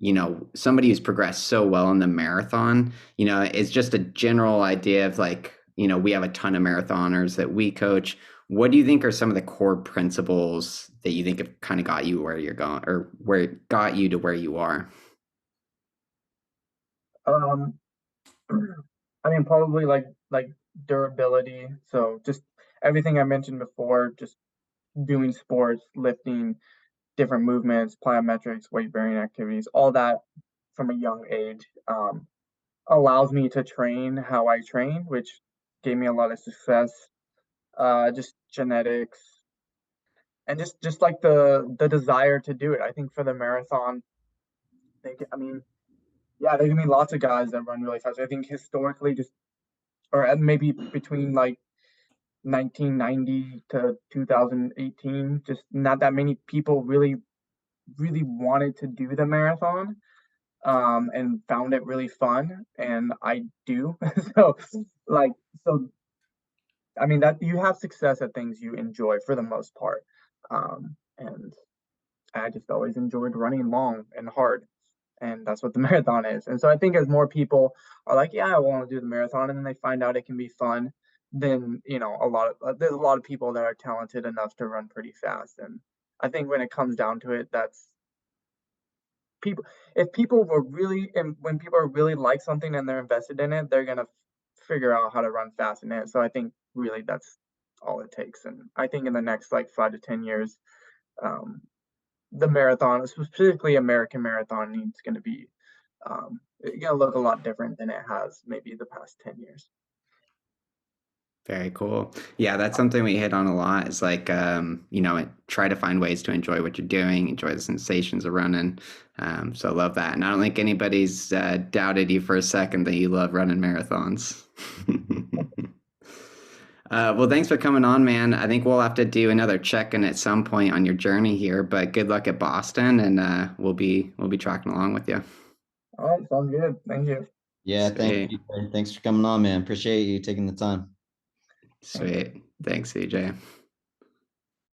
somebody who's progressed so well in the marathon, it's just a general idea of like, we have a ton of marathoners that we coach. What do you think are some of the core principles that you think have kind of got you where you're going or where it got you to where you are? Um, I mean, probably like durability. So just everything I mentioned before, just doing sports, lifting, different movements, plyometrics, weight bearing activities, all that from a young age allows me to train how I train, which gave me a lot of success. Just genetics and just like the desire to do it. I think for the marathon, I mean, yeah, there can be lots of guys that run really fast. I think historically, just or maybe between like 1990 to 2018, just not that many people really wanted to do the marathon, and found it really fun, and I do. So, like, so I mean that you have success at things you enjoy for the most part, and I just always enjoyed running long and hard, and that's what the marathon is. And so I think as more people are like, yeah, I want to do the marathon, and then they find out it can be fun, then there's a lot of people that are talented enough to run pretty fast. And I think when it comes down to it, that's people. If people were really, and when people are really like something and they're invested in it, they're gonna figure out how to run fast in it. So I think really that's all it takes. And I think in the next like 5 to 10 years, um, the marathon, specifically American marathon, needs going to be going to look a lot different than it has maybe the past 10 years. Very cool. Yeah, that's something we hit on a lot is like, try to find ways to enjoy what you're doing, enjoy the sensations of running. So I love that. And I don't think anybody's doubted you for a second that you love running marathons. Well, thanks for coming on, man. I think we'll have to do another check-in at some point on your journey here, but good luck at Boston, and we'll be tracking along with you. All right, sounds good. Thank you. Yeah, Sweet. thank you. Thanks for coming on, man. Appreciate you taking the time. Sweet. Thanks, CJ.